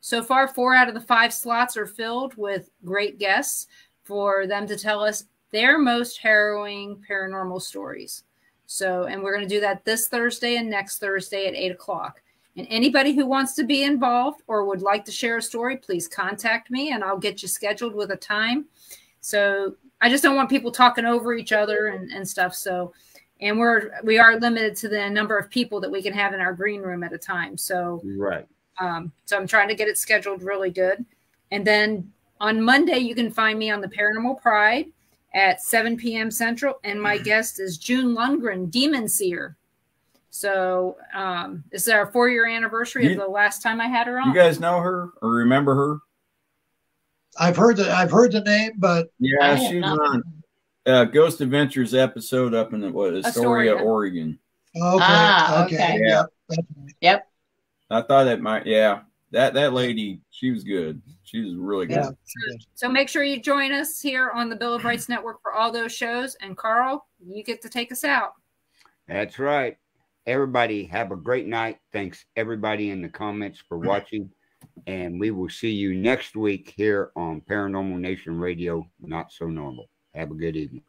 so far 4 out of the 5 slots are filled with great guests for them to tell us their most harrowing paranormal stories. So, and we're going to do that this Thursday and next Thursday at 8 o'clock. And anybody who wants to be involved or would like to share a story, please contact me and I'll get you scheduled with a time. So I just don't want people talking over each other and stuff. So, and we are limited to the number of people that we can have in our green room at a time. So Right. So I'm trying to get it scheduled really good. And then on Monday, you can find me on the Paranormal Pride at 7 p.m. Central. And my guest is June Lundgren, Demon Seer. So this is our 4-year anniversary of the last time I had her on. You guys know her or remember her? I've heard the name, but yeah, she was on Ghost Adventures episode up in Astoria, Oregon. Okay. Yeah. Yep. I thought that might, that lady, she was good. She was really good. Yeah. So make sure you join us here on the Bill of Rights Network for all those shows. And Carl, you get to take us out. That's right. Everybody have a great night. Thanks everybody in the comments for watching. And we will see you next week here on Paranormal Nation Radio, Not So Normal. Have a good evening.